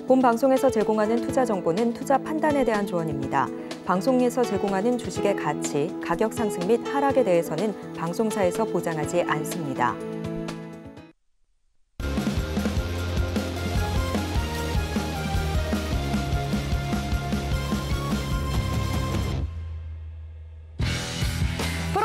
본 방송에서 제공하는 투자 정보는 투자 판단에 대한 조언입니다. 방송에서 제공하는 주식의 가치, 가격 상승 및 하락에 대해서는 방송사에서 보장하지 않습니다.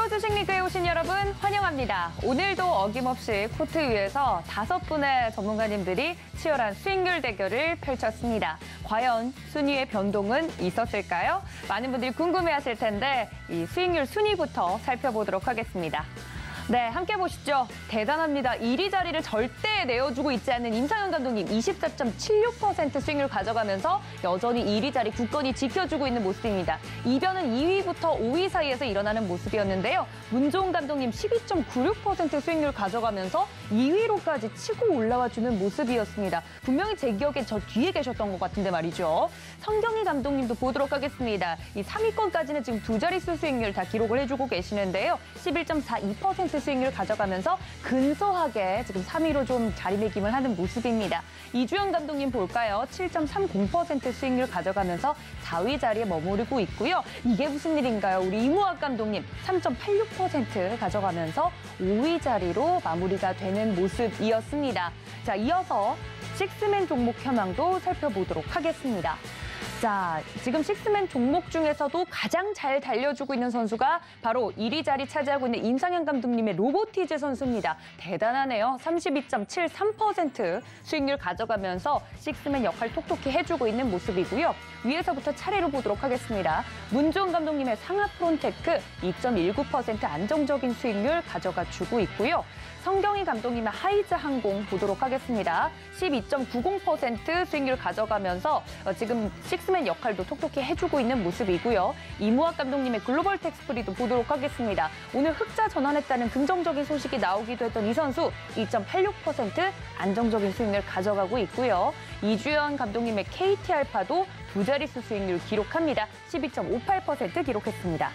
주식 리그에 오신 여러분 환영합니다. 오늘도 어김없이 코트 위에서 5분의 전문가님들이 치열한 수익률 대결을 펼쳤습니다. 과연 순위의 변동은 있었을까요? 많은 분들이 궁금해하실 텐데 이 수익률 순위부터 살펴보도록 하겠습니다. 네, 함께 보시죠. 대단합니다. 1위 자리를 절대 내어주고 있지 않는 임상현 감독님 24.76% 수익률 가져가면서 여전히 1위 자리 굳건히 지켜주고 있는 모습입니다. 이변은 2위부터 5위 사이에서 일어나는 모습이었는데요. 문종훈 감독님 12.96% 수익률 가져가면서 2위로까지 치고 올라와주는 모습이었습니다. 분명히 제 기억에 저 뒤에 계셨던 것 같은데 말이죠. 성경희 감독님도 보도록 하겠습니다. 이 3위권까지는 지금 두 자릿수 수익률 다 기록을 해주고 계시는데요. 11.42% 수익률 가져가면서 근소하게 지금 3위로 좀 자리매김을 하는 모습입니다. 이주영 감독님 볼까요? 7.30% 수익률 가져가면서 4위 자리에 머무르고 있고요. 이게 무슨 일인가요? 우리 이무학 감독님 3.86% 가져가면서 5위 자리로 마무리가 되는 모습이었습니다. 자, 이어서 식스맨 종목 현황도 살펴보도록 하겠습니다. 자, 지금 식스맨 종목 중에서도 가장 잘 달려주고 있는 선수가 바로 1위 자리 차지하고 있는 임상현 감독님의 로보티즈 선수입니다. 대단하네요. 32.73% 수익률 가져가면서 식스맨 역할 톡톡히 해주고 있는 모습이고요. 위에서부터 차례로 보도록 하겠습니다. 문종훈 감독님의 상하 프론테크 2.19% 안정적인 수익률 가져가 주고 있고요. 성경희 감독님의 하이즈 항공 보도록 하겠습니다. 12.90% 수익률 가져가면서 지금 식스맨 역할도 톡톡히 해주고 있는 모습이고요. 이무학 감독님의 글로벌 텍스프리도 보도록 하겠습니다. 오늘 흑자 전환했다는 긍정적인 소식이 나오기도 했던 이 선수 2.86% 안정적인 수익률 가져가고 있고요. 이주연 감독님의 KT알파도 두 자릿수 수익률 기록합니다. 12.58% 기록했습니다.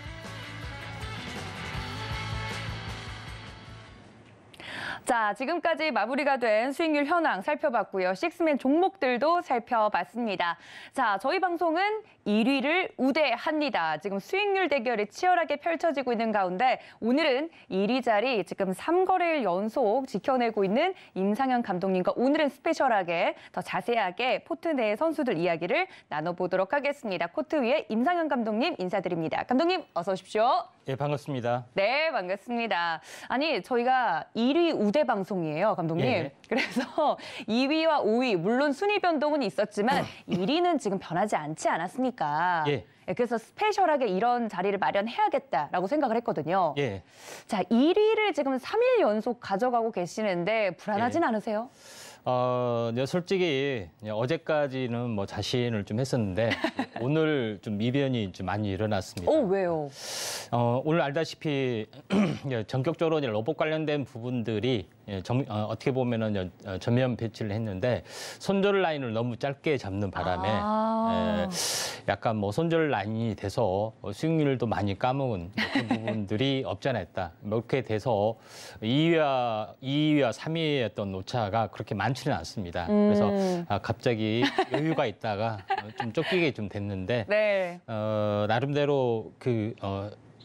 자, 지금까지 마무리가 된 수익률 현황 살펴봤고요. 식스맨 종목들도 살펴봤습니다. 자, 저희 방송은 1위를 우대합니다. 지금 수익률 대결이 치열하게 펼쳐지고 있는 가운데 오늘은 1위 자리 지금 3거래일 연속 지켜내고 있는 임상현 감독님과 오늘은 스페셜하게 더 자세하게 포트 내 선수들 이야기를 나눠보도록 하겠습니다. 코트 위에 임상현 감독님 인사드립니다. 감독님 어서 오십시오. 네, 반갑습니다. 네, 반갑습니다. 아니, 저희가 1위 우대 방송이에요, 감독님. 예. 그래서 2위와 5위, 물론 순위 변동은 있었지만 1위는 지금 변하지 않지 않았습니까? 예. 그래서 스페셜하게 이런 자리를 마련해야겠다라고 생각을 했거든요. 예. 자, 1위를 지금 3일 연속 가져가고 계시는데 불안하진 않으세요? 솔직히 어제까지는 뭐 자신을 좀 했었는데 오늘 좀 이변이 좀 많이 일어났습니다. 왜요? 오늘 알다시피 전격적으로 로봇 관련된 부분들이 어떻게 보면은 전면 배치를 했는데 손절 라인을 너무 짧게 잡는 바람에 약간 뭐 손절 라인이 돼서 수익률도 많이 까먹은 그 부분들이 없지 않아 있다. 이렇게 돼서 2위와 3위의 어떤 오차가 그렇게 많지는 않습니다. 그래서 갑자기 여유가 있다가 좀 쫓기게 좀 됐는데 네. 나름대로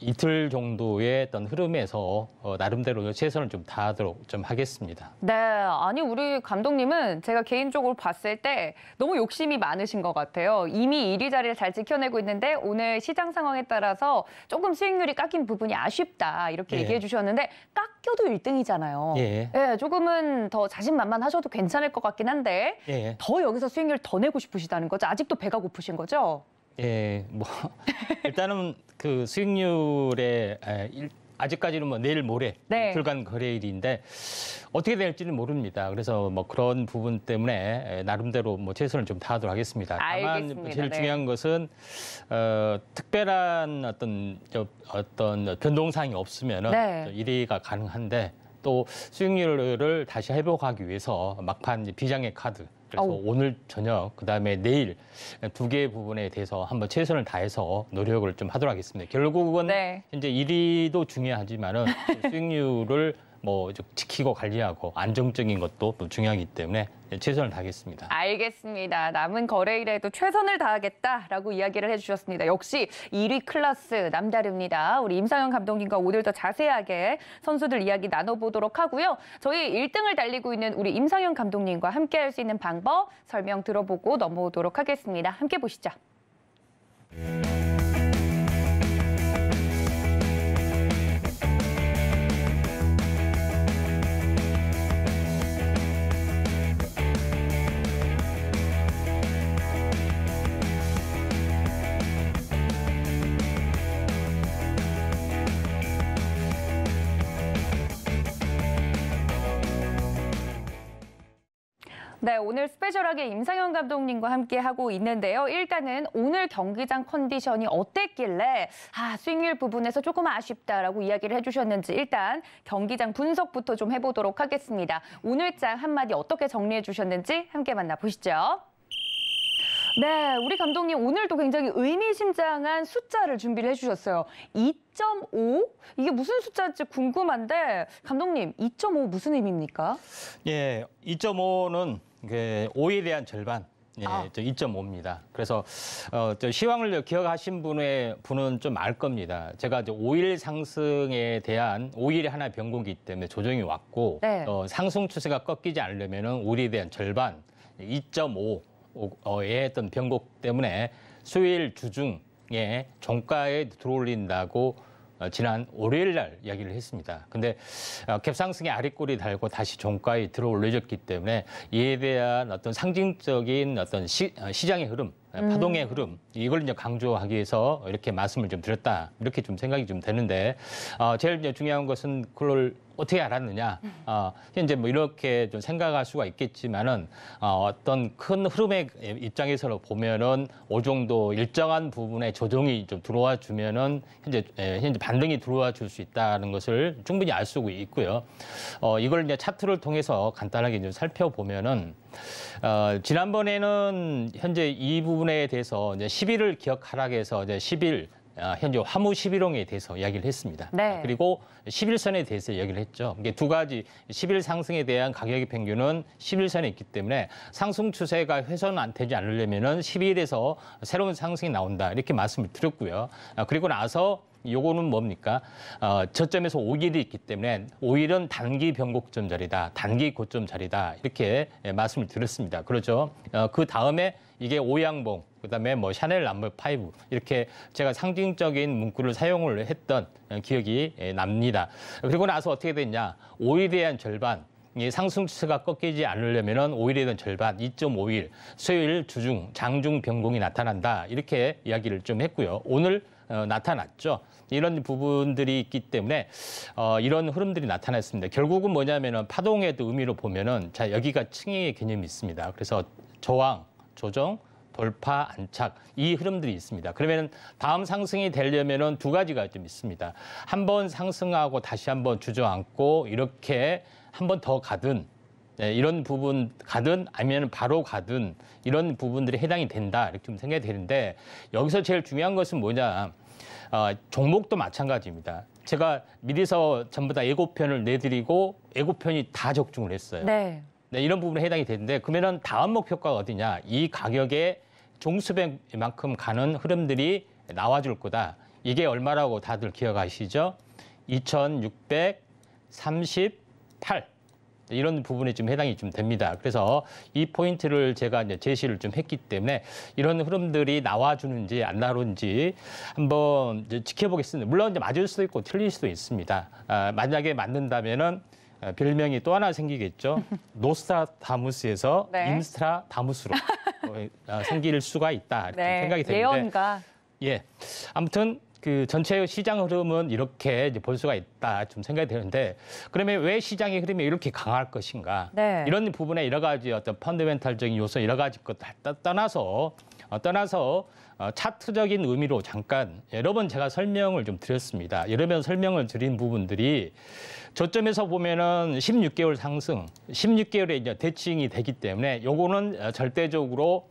이틀 정도의 어떤 흐름에서 나름대로 최선을 좀 다하도록 좀 하겠습니다. 네, 아니 우리 감독님은 제가 개인적으로 봤을 때 너무 욕심이 많으신 것 같아요. 이미 1위 자리를 잘 지켜내고 있는데 오늘 시장 상황에 따라서 조금 수익률이 깎인 부분이 아쉽다 이렇게 얘기해 주셨는데 깎여도 1등이잖아요. 예. 네, 조금은 더 자신만만하셔도 괜찮을 것 같긴 한데 더 여기서 수익률 더 내고 싶으시다는 거죠? 아직도 배가 고프신 거죠? 예, 뭐 일단은 그 수익률에 아직까지는 뭐 내일 모레 이틀간 거래일인데 어떻게 될지는 모릅니다. 그래서 뭐 그런 부분 때문에 나름대로 뭐 최선을 좀 다하도록 하겠습니다. 다만 제일 중요한 것은 특별한 어떤 변동사항이 없으면은 1위가 가능한데 또 수익률을 다시 회복하기 위해서 막판 비장의 카드. 그래서 오늘 저녁, 그다음에 내일 두 개의 부분에 대해서 한번 최선을 다해서 노력을 좀 하도록 하겠습니다. 결국은 현재 1위도 중요하지만은 수익률을 뭐 지키고 관리하고 안정적인 것도 또 중요하기 때문에 최선을 다하겠습니다. 알겠습니다. 남은 거래일에도 최선을 다하겠다라고 이야기를 해주셨습니다. 역시 1위 클래스 남다릅니다. 우리 임상현 감독님과 오늘 더 자세하게 선수들 이야기 나눠보도록 하고요. 저희 1등을 달리고 있는 우리 임상현 감독님과 함께할 수 있는 방법 설명 들어보고 넘어오도록 하겠습니다. 함께 보시죠. 네, 오늘 스페셜하게 임상현 감독님과 함께하고 있는데요. 일단은 오늘 경기장 컨디션이 어땠길래 스윙률 부분에서 조금 아쉽다라고 이야기를 해주셨는지 일단 경기장 분석부터 좀 해보도록 하겠습니다. 오늘장 한마디 어떻게 정리해 주셨는지 함께 만나보시죠. 네, 우리 감독님 오늘도 굉장히 의미심장한 숫자를 준비를 해주셨어요. 2.5? 이게 무슨 숫자인지 궁금한데 감독님 2.5 무슨 의미입니까? 예, 2.5는 5에 대한 절반. 예, 2.5입니다. 그래서 시황을 기억하신 분은 좀 알 겁니다. 제가 5일 상승에 대한 5일이 하나 변곡이기 때문에 조정이 왔고 네. 상승 추세가 꺾이지 않으려면 5일에 대한 절반 2.5의 어떤 변곡 때문에 수요일 주중에 종가에 들어올린다고 지난 월요일 날 이야기를 했습니다. 근데 갭상승의 아랫골이 달고 다시 종가에 들어올려졌기 때문에 이에 대한 어떤 상징적인 어떤 시장의 흐름, 파동의 흐름 이걸 이제 강조하기 위해서 이렇게 말씀을 좀 드렸다 이렇게 좀 생각이 좀 되는데 제일 이제 중요한 것은 그걸 어떻게 알았느냐 현재 뭐 이렇게 좀 생각할 수가 있겠지만은 어떤 큰 흐름의 입장에서 보면은 어느 정도 일정한 부분에 조정이 좀 들어와 주면은 현재 반등이 들어와 줄 수 있다는 것을 충분히 알 수 있고요. 이걸 이제 차트를 통해서 간단하게 좀 살펴보면은 지난번에는 현재 이 부분에 대해서 이제 10일을 기억하라고 해서 이제 10일 현재 화무 11홍에 대해서 이야기를 했습니다. 네. 그리고 11선에 대해서 이야기를 했죠. 이게 두 가지 10일 상승에 대한 가격의 평균은 11선에 있기 때문에 상승 추세가 훼손 안 되지 않으려면은 12일에서 새로운 상승이 나온다 이렇게 말씀을 드렸고요. 그리고 나서 요거는 뭡니까? 저점에서 5일이 있기 때문에 5일은 단기 변곡점 자리다, 단기 고점 자리다 이렇게 말씀을 드렸습니다. 그렇죠? 그 다음에 이게 오양봉, 그다음에 뭐 샤넬 넘버 5 이렇게 제가 상징적인 문구를 사용을 했던 기억이 납니다. 그리고 나서 어떻게 됐냐? 5일에 대한 절반. 이 상승 추세가 꺾이지 않으려면은 5일에 대한 절반, 2.5일, 수요일 주중, 장중 변곡이 나타난다 이렇게 이야기를 좀 했고요. 오늘 나타났죠. 이런 부분들이 있기 때문에 이런 흐름들이 나타났습니다. 결국은 뭐냐면은 파동의 의미로 보면은 자 여기가 층위의 개념이 있습니다. 그래서 저항, 조정, 돌파, 안착 이 흐름들이 있습니다. 그러면 다음 상승이 되려면은 두 가지가 좀 있습니다. 한번 상승하고 다시 한번 주저앉고 이렇게 한 번 더 가든 이런 부분 가든 아니면 바로 가든 이런 부분들이 해당이 된다 이렇게 좀 생각이 되는데 여기서 제일 중요한 것은 뭐냐 종목도 마찬가지입니다. 제가 미리서 전부 다 예고편을 내드리고 예고편이 다 적중을 했어요. 네. 네, 이런 부분에 해당이 되는데 그러면 다음 목표가가 어디냐? 이 가격에 종수백만큼 가는 흐름들이 나와줄 거다. 이게 얼마라고 다들 기억하시죠? 2,638 이런 부분에 좀 해당이 좀 됩니다. 그래서 이 포인트를 제가 이제 제시를 좀 했기 때문에 이런 흐름들이 나와주는지 안 나오는지 한번 이제 지켜보겠습니다. 물론 이제 맞을 수도 있고 틀릴 수도 있습니다. 만약에 맞는다면은 별명이 또 하나 생기겠죠. 노스트라다무스에서 네. 임스트라다무스로 생길 수가 있다 이렇게 네. 생각이 되는데. 예언가. 예, 아무튼 그 전체 시장 흐름은 이렇게 이제 볼 수가 있다 좀 생각이 되는데 그러면 왜 시장의 흐름이 이렇게 강할 것인가? 네. 이런 부분에 여러 가지 어떤 펀더멘탈적인 요소 여러 가지 것 떠나서 차트적인 의미로 잠깐 여러 번 제가 설명을 좀 드렸습니다. 여러 번 설명을 드린 부분들이 저점에서 보면은 16개월 상승, 16개월의 이제 대칭이 되기 때문에 요거는 절대적으로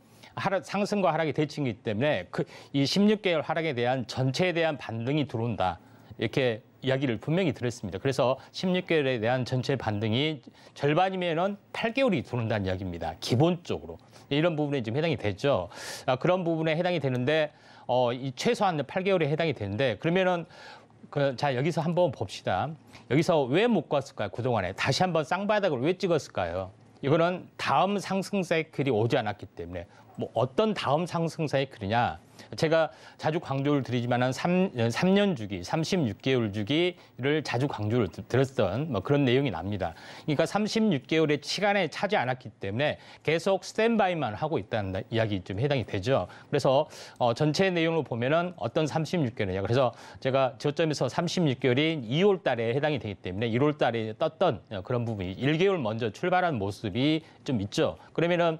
상승과 하락의 대칭이기 때문에 이 16개월 하락에 대한 전체에 대한 반등이 들어온다. 이렇게 이야기를 분명히 들었습니다. 그래서 16개월에 대한 전체 반등이 절반이면은 8개월이 도는다는 이야기입니다. 기본적으로 이런 부분에 지금 해당이 되죠. 그런 부분에 해당이 되는데 이 최소한 8개월에 해당이 되는데 그러면은 자 여기서 한번 봅시다. 여기서 왜 못 갔을까요? 그동안에 다시 한번 쌍바닥을 왜 찍었을까요? 이거는 다음 상승 사이클이 오지 않았기 때문에 뭐 어떤 다음 상승 사이클이냐? 제가 자주 강조를 드리지만은 3년 주기, 36개월 주기를 자주 강조를 드렸던 뭐 그런 내용이 납니다. 그러니까 36개월의 시간에 차지 않았기 때문에 계속 스탠바이만 하고 있다는 이야기 좀 해당이 되죠. 그래서 전체 내용을 보면은 어떤 36개월이냐. 그래서 제가 저점에서 36개월이 2월 달에 해당이 되기 때문에 1월 달에 떴던 그런 부분이 1개월 먼저 출발한 모습이 좀 있죠. 그러면은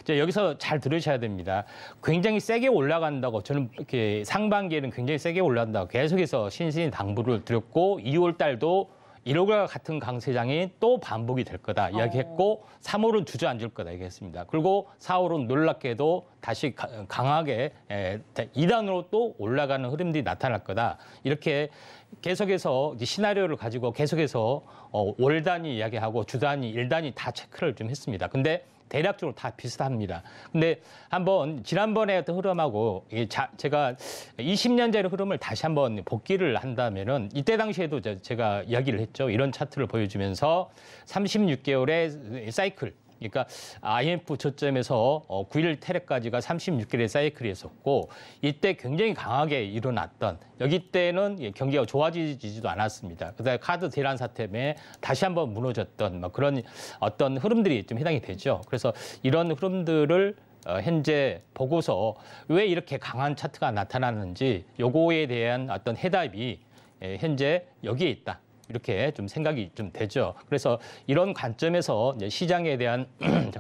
여기서 잘 들으셔야 됩니다. 굉장히 세게 올라간다고 저는 이렇게 상반기에는 굉장히 세게 올라간다고 계속해서 신신이 당부를 드렸고 2월 달도 1월과 같은 강세장이 또 반복이 될 거다 이야기했고 3월은 주저앉을 거다 얘기했습니다. 그리고 4월은 놀랍게도 다시 강하게 2단으로 또 올라가는 흐름들이 나타날 거다. 이렇게 계속해서 시나리오를 가지고 계속해서 월 단위 이야기하고 주 단위, 일 단위 다 체크를 좀 했습니다. 근데 대략적으로 다 비슷합니다. 근데 한번 지난번에 어떤 흐름하고 제가 20년 전의 흐름을 다시 한번 복기를 한다면은 이때 당시에도 제가 이야기를 했죠. 이런 차트를 보여주면서 36개월의 사이클. 그러니까 IMF 저점에서 9일 테레까지가 36개월의 사이클이었었고 이때 굉장히 강하게 일어났던 여기 때는 경기가 좋아지지도 않았습니다. 그다음에 카드 대란 사태 때문에 다시 한번 무너졌던 뭐 그런 어떤 흐름들이 좀 해당이 되죠. 그래서 이런 흐름들을 현재 보고서 왜 이렇게 강한 차트가 나타나는지 요거에 대한 어떤 해답이 현재 여기에 있다. 이렇게 좀 생각이 좀 되죠. 그래서 이런 관점에서 이제 시장에 대한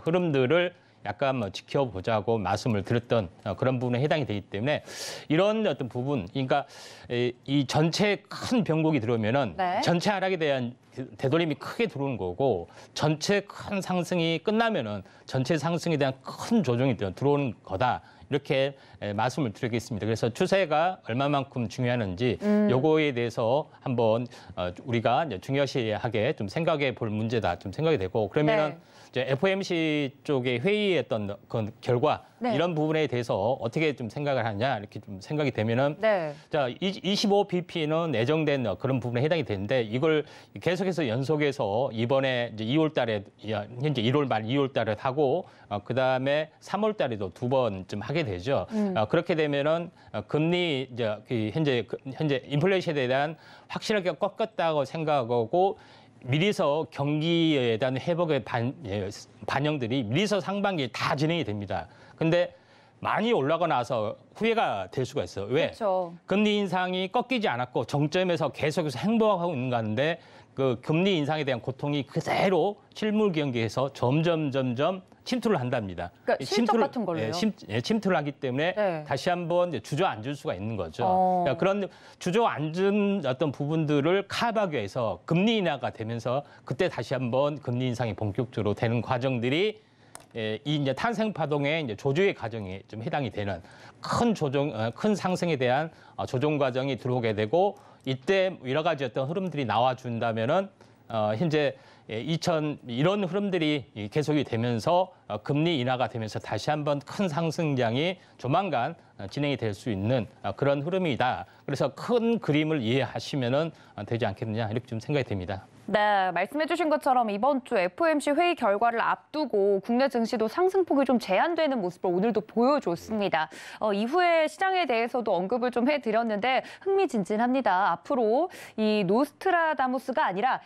흐름들을 약간 뭐 지켜보자고 말씀을 드렸던 그런 부분에 해당이 되기 때문에 이런 어떤 부분, 그러니까 이 전체 큰 변곡이 들어오면은 네. 전체 하락에 대한 되돌림이 크게 들어오는 거고 전체 큰 상승이 끝나면은 전체 상승에 대한 큰 조정이 들어오는 거다. 이렇게 말씀을 드리겠습니다. 그래서 추세가 얼마만큼 중요한지 요거에 대해서 한번 우리가 중요시하게 좀 생각해 볼 문제다 좀 생각이 되고 그러면은 네. 이제 FOMC 쪽의 회의했던 그 결과 네. 이런 부분에 대해서 어떻게 좀 생각을 하냐 이렇게 좀 생각이 되면은 네. 자 25bp는 예정된 그런 부분에 해당이 되는데 이걸 계속해서 연속해서 이번에 이제 2월 달에 현재 1월 말 2월 달에 하고 그다음에 3월 달에도 2번쯤 하게 되죠. 그렇게 되면은 금리 이제 현재 인플레이션에 대한 확실하게 꺾었다고 생각하고 미리서 경기에 대한 회복의 반영들이 미리서 상반기에 다 진행이 됩니다. 근데 많이 올라가 나서 후회가 될 수가 있어요. 왜? 그렇죠. 금리 인상이 꺾이지 않았고 정점에서 계속해서 행보하고 있는 건데 그 금리 인상에 대한 고통이 그대로 실물 경기에서 점점 침투를 한답니다. 그러니까 실적 같은 걸로요? 침투를 하기 때문에 네. 다시 한번 주저앉을 수가 있는 거죠. 그러니까 그런 주저앉은 어떤 부분들을 커버하기 위해서 금리 인하가 되면서 그때 다시 한번 금리 인상이 본격적으로 되는 과정들이 이 이제 탄생 파동의 이제 조조의 과정에 좀 해당이 되는 큰 상승에 대한 조정 과정이 들어오게 되고 이때 여러 가지 어떤 흐름들이 나와준다면은 현재 이런 흐름들이 계속이 되면서 금리 인하가 되면서 다시 한번 큰 상승장이 조만간 진행이 될 수 있는 그런 흐름이다. 그래서 큰 그림을 이해하시면은 되지 않겠느냐 이렇게 좀 생각이 됩니다. 네, 말씀해 주신 것처럼 이번 주 FOMC 회의 결과를 앞두고 국내 증시도 상승폭이 좀 제한되는 모습을 오늘도 보여줬습니다. 이후에 시장에 대해서도 언급을 좀 해드렸는데 흥미진진합니다. 앞으로 이 노스트라다무스가 아니라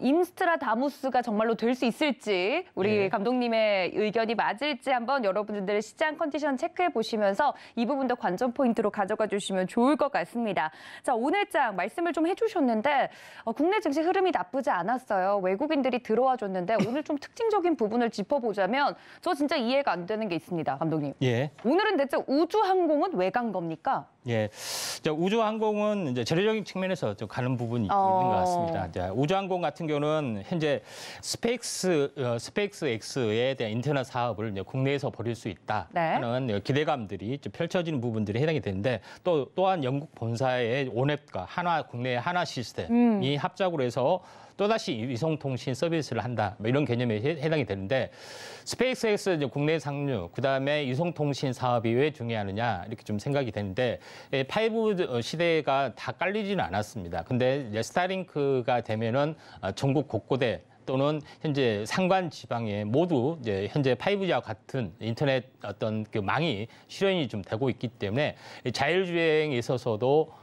임스트라다무스가 정말로 될 수 있을지 우리 네. 감독님의 의견이 맞을지 한번 여러분들 시장 컨디션 체크해 보시면서 이 부분도 관전 포인트로 가져가 주시면 좋을 것 같습니다. 자, 오늘장 말씀을 좀 해주셨는데 국내 증시 흐름이 나쁘지 않았어요. 외국인들이 들어와 줬는데 오늘 좀 특징적인 부분을 짚어보자면 저 진짜 이해가 안 되는 게 있습니다, 감독님. 예. 오늘은 대체 우주항공은 왜 간 겁니까? 예, 우주항공은 이제 재료적인 측면에서 좀 가는 부분이 있는 것 같습니다. 자, 우주항공 같은 경우는 현재 스페이스X에 대한 인터넷 사업을 이제 국내에서 벌일 수 있다 하는 기대감들이 좀 펼쳐지는 부분들이 해당이 되는데 또한 영국 본사의 온앱과 국내 한화 시스템이 합작으로 해서 또다시 위성통신 서비스를 한다. 뭐 이런 개념에 해당이 되는데 스페이스X 이제 국내 상류, 그다음에 위성통신 사업이 왜 중요하느냐 이렇게 좀 생각이 되는데 5G 시대가 다 깔리지는 않았습니다. 근데 이제 스타링크가 되면은 전국 곳곳에 또는 현재 상관 지방에 모두 이제 현재 5G와 같은 인터넷 어떤 그 망이 실현이 좀 되고 있기 때문에 자율주행에 있어서도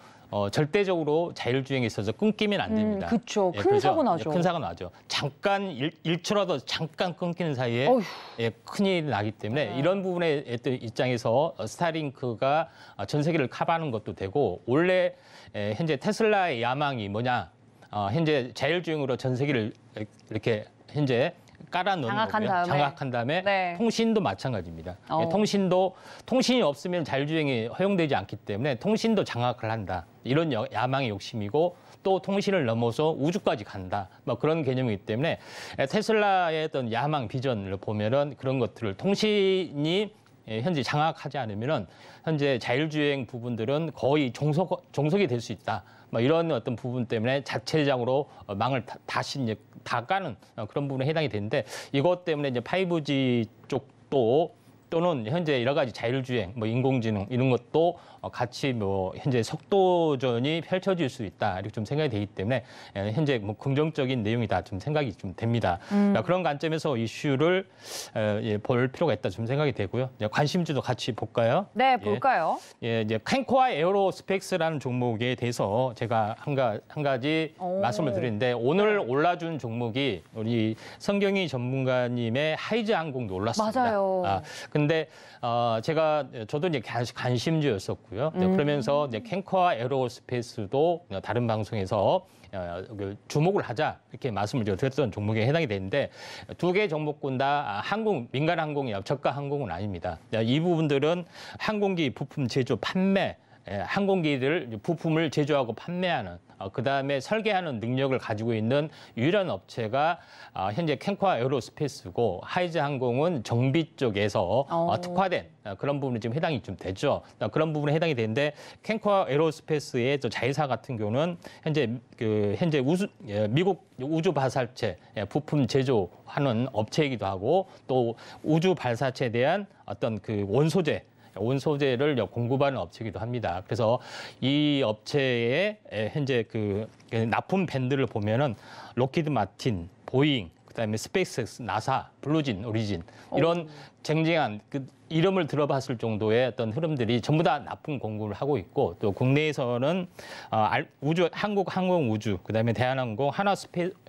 절대적으로 자율주행에 있어서 끊기면 안 됩니다. 그렇죠. 예, 큰 사고 나죠. 큰 사고 나죠. 잠깐 1초라도 잠깐 끊기는 사이에 큰일이 나기 때문에 이런 부분의 입장에서 스타링크가 전 세계를 커버하는 것도 되고 원래 현재 테슬라의 야망이 뭐냐? 현재 자율주행으로 전 세계를 이렇게 현재 깔아놓은 거고요. 장악한 다음에 통신도 마찬가지입니다. 통신이 없으면 자율주행이 허용되지 않기 때문에 통신도 장악을 한다. 이런 야망의 욕심이고 또 통신을 넘어서 우주까지 간다. 뭐 그런 개념이기 때문에 테슬라의 어떤 야망 비전을 보면은 그런 것들을 통신이 현재 장악하지 않으면은 현재 자율주행 부분들은 거의 종속이 될 수 있다. 뭐 이런 어떤 부분 때문에 자체적으로 망을 다시 이제 다 까는 그런 부분에 해당이 되는데 이것 때문에 이제 5G 쪽도 또는 현재 여러 가지 자율주행, 뭐 인공지능 이런 것도 같이 뭐 현재 속도전이 펼쳐질 수 있다 이렇게 좀 생각이 되기 때문에 현재 뭐 긍정적인 내용이다 좀 생각이 좀 됩니다. 그런 관점에서 이슈를 볼 필요가 있다 좀 생각이 되고요. 관심주도 같이 볼까요? 네, 볼까요? 이제 캔코아 에어로스페이스라는 종목에 대해서 제가 한 가지 말씀을 드리는데 오늘 올라준 종목이 우리 성경희 전문가님의 하이즈 항공도 올랐습니다. 맞아요. 근데 저도 이제 관심주였었고요. 그러면서 이제 캔코아 에어로스페이스도 다른 방송에서 주목을 하자 이렇게 말씀을 드렸던 종목에 해당이 되는데 두 개 종목군 다 민간 항공이나 저가 항공은 아닙니다. 이 부분들은 항공기 부품 제조 판매 항공기를 부품을 제조하고 판매하는 그다음에 설계하는 능력을 가지고 있는 유일한 업체가 현재 캔코아 에어로스페이스고 하이즈 항공은 정비 쪽에서 특화된 그런 부분이 지금 해당이 좀 되죠. 그런 부분에 해당이 되는데 캔코아 에어로스페이스의 자회사 같은 경우는 현재 미국 우주 발사체 부품 제조하는 업체이기도 하고 또 우주 발사체에 대한 어떤 그 원소재를 공급하는 업체이기도 합니다. 그래서 이 업체의 현재 그 납품 밴드를 보면은 록히드 마틴, 보잉, 그다음에 스페이스X, 나사, 블루진, 오리진 이런 쟁쟁한 그 이름을 들어봤을 정도의 어떤 흐름들이 전부 다 납품 공급을 하고 있고 또 국내에서는 한국항공우주, 그다음에 대한항공,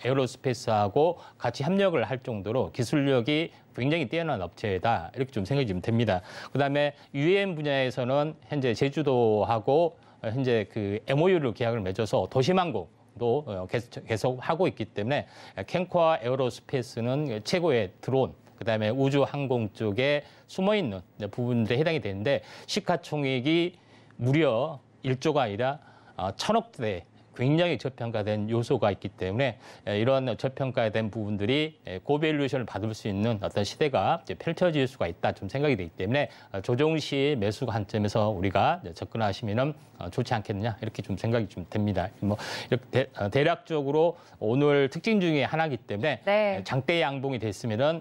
에어로스페이스하고 같이 협력을 할 정도로 기술력이 굉장히 뛰어난 업체다 이렇게 좀 생각이 좀 됩니다. 그다음에 UAM 분야에서는 현재 제주도하고 현재 그 MOU를 계약을 맺어서 도심항공도 계속 하고 있기 때문에 캔코아 에어로스페이스는 최고의 드론, 그다음에 우주항공 쪽에 숨어있는 부분들에 해당이 되는데 시가총액이 무려 1조가 아니라 1,000억대 굉장히 저평가된 요소가 있기 때문에 이런 저평가된 부분들이 고밸류에이션을 받을 수 있는 어떤 시대가 펼쳐질 수가 있다 좀 생각이 되기 때문에 조정 시 매수 관점에서 우리가 접근하시면은 좋지 않겠느냐 이렇게 좀 생각이 좀 됩니다. 뭐 이렇게 대략적으로 오늘 특징 중에 하나이기 때문에 장대 양봉이 됐으면은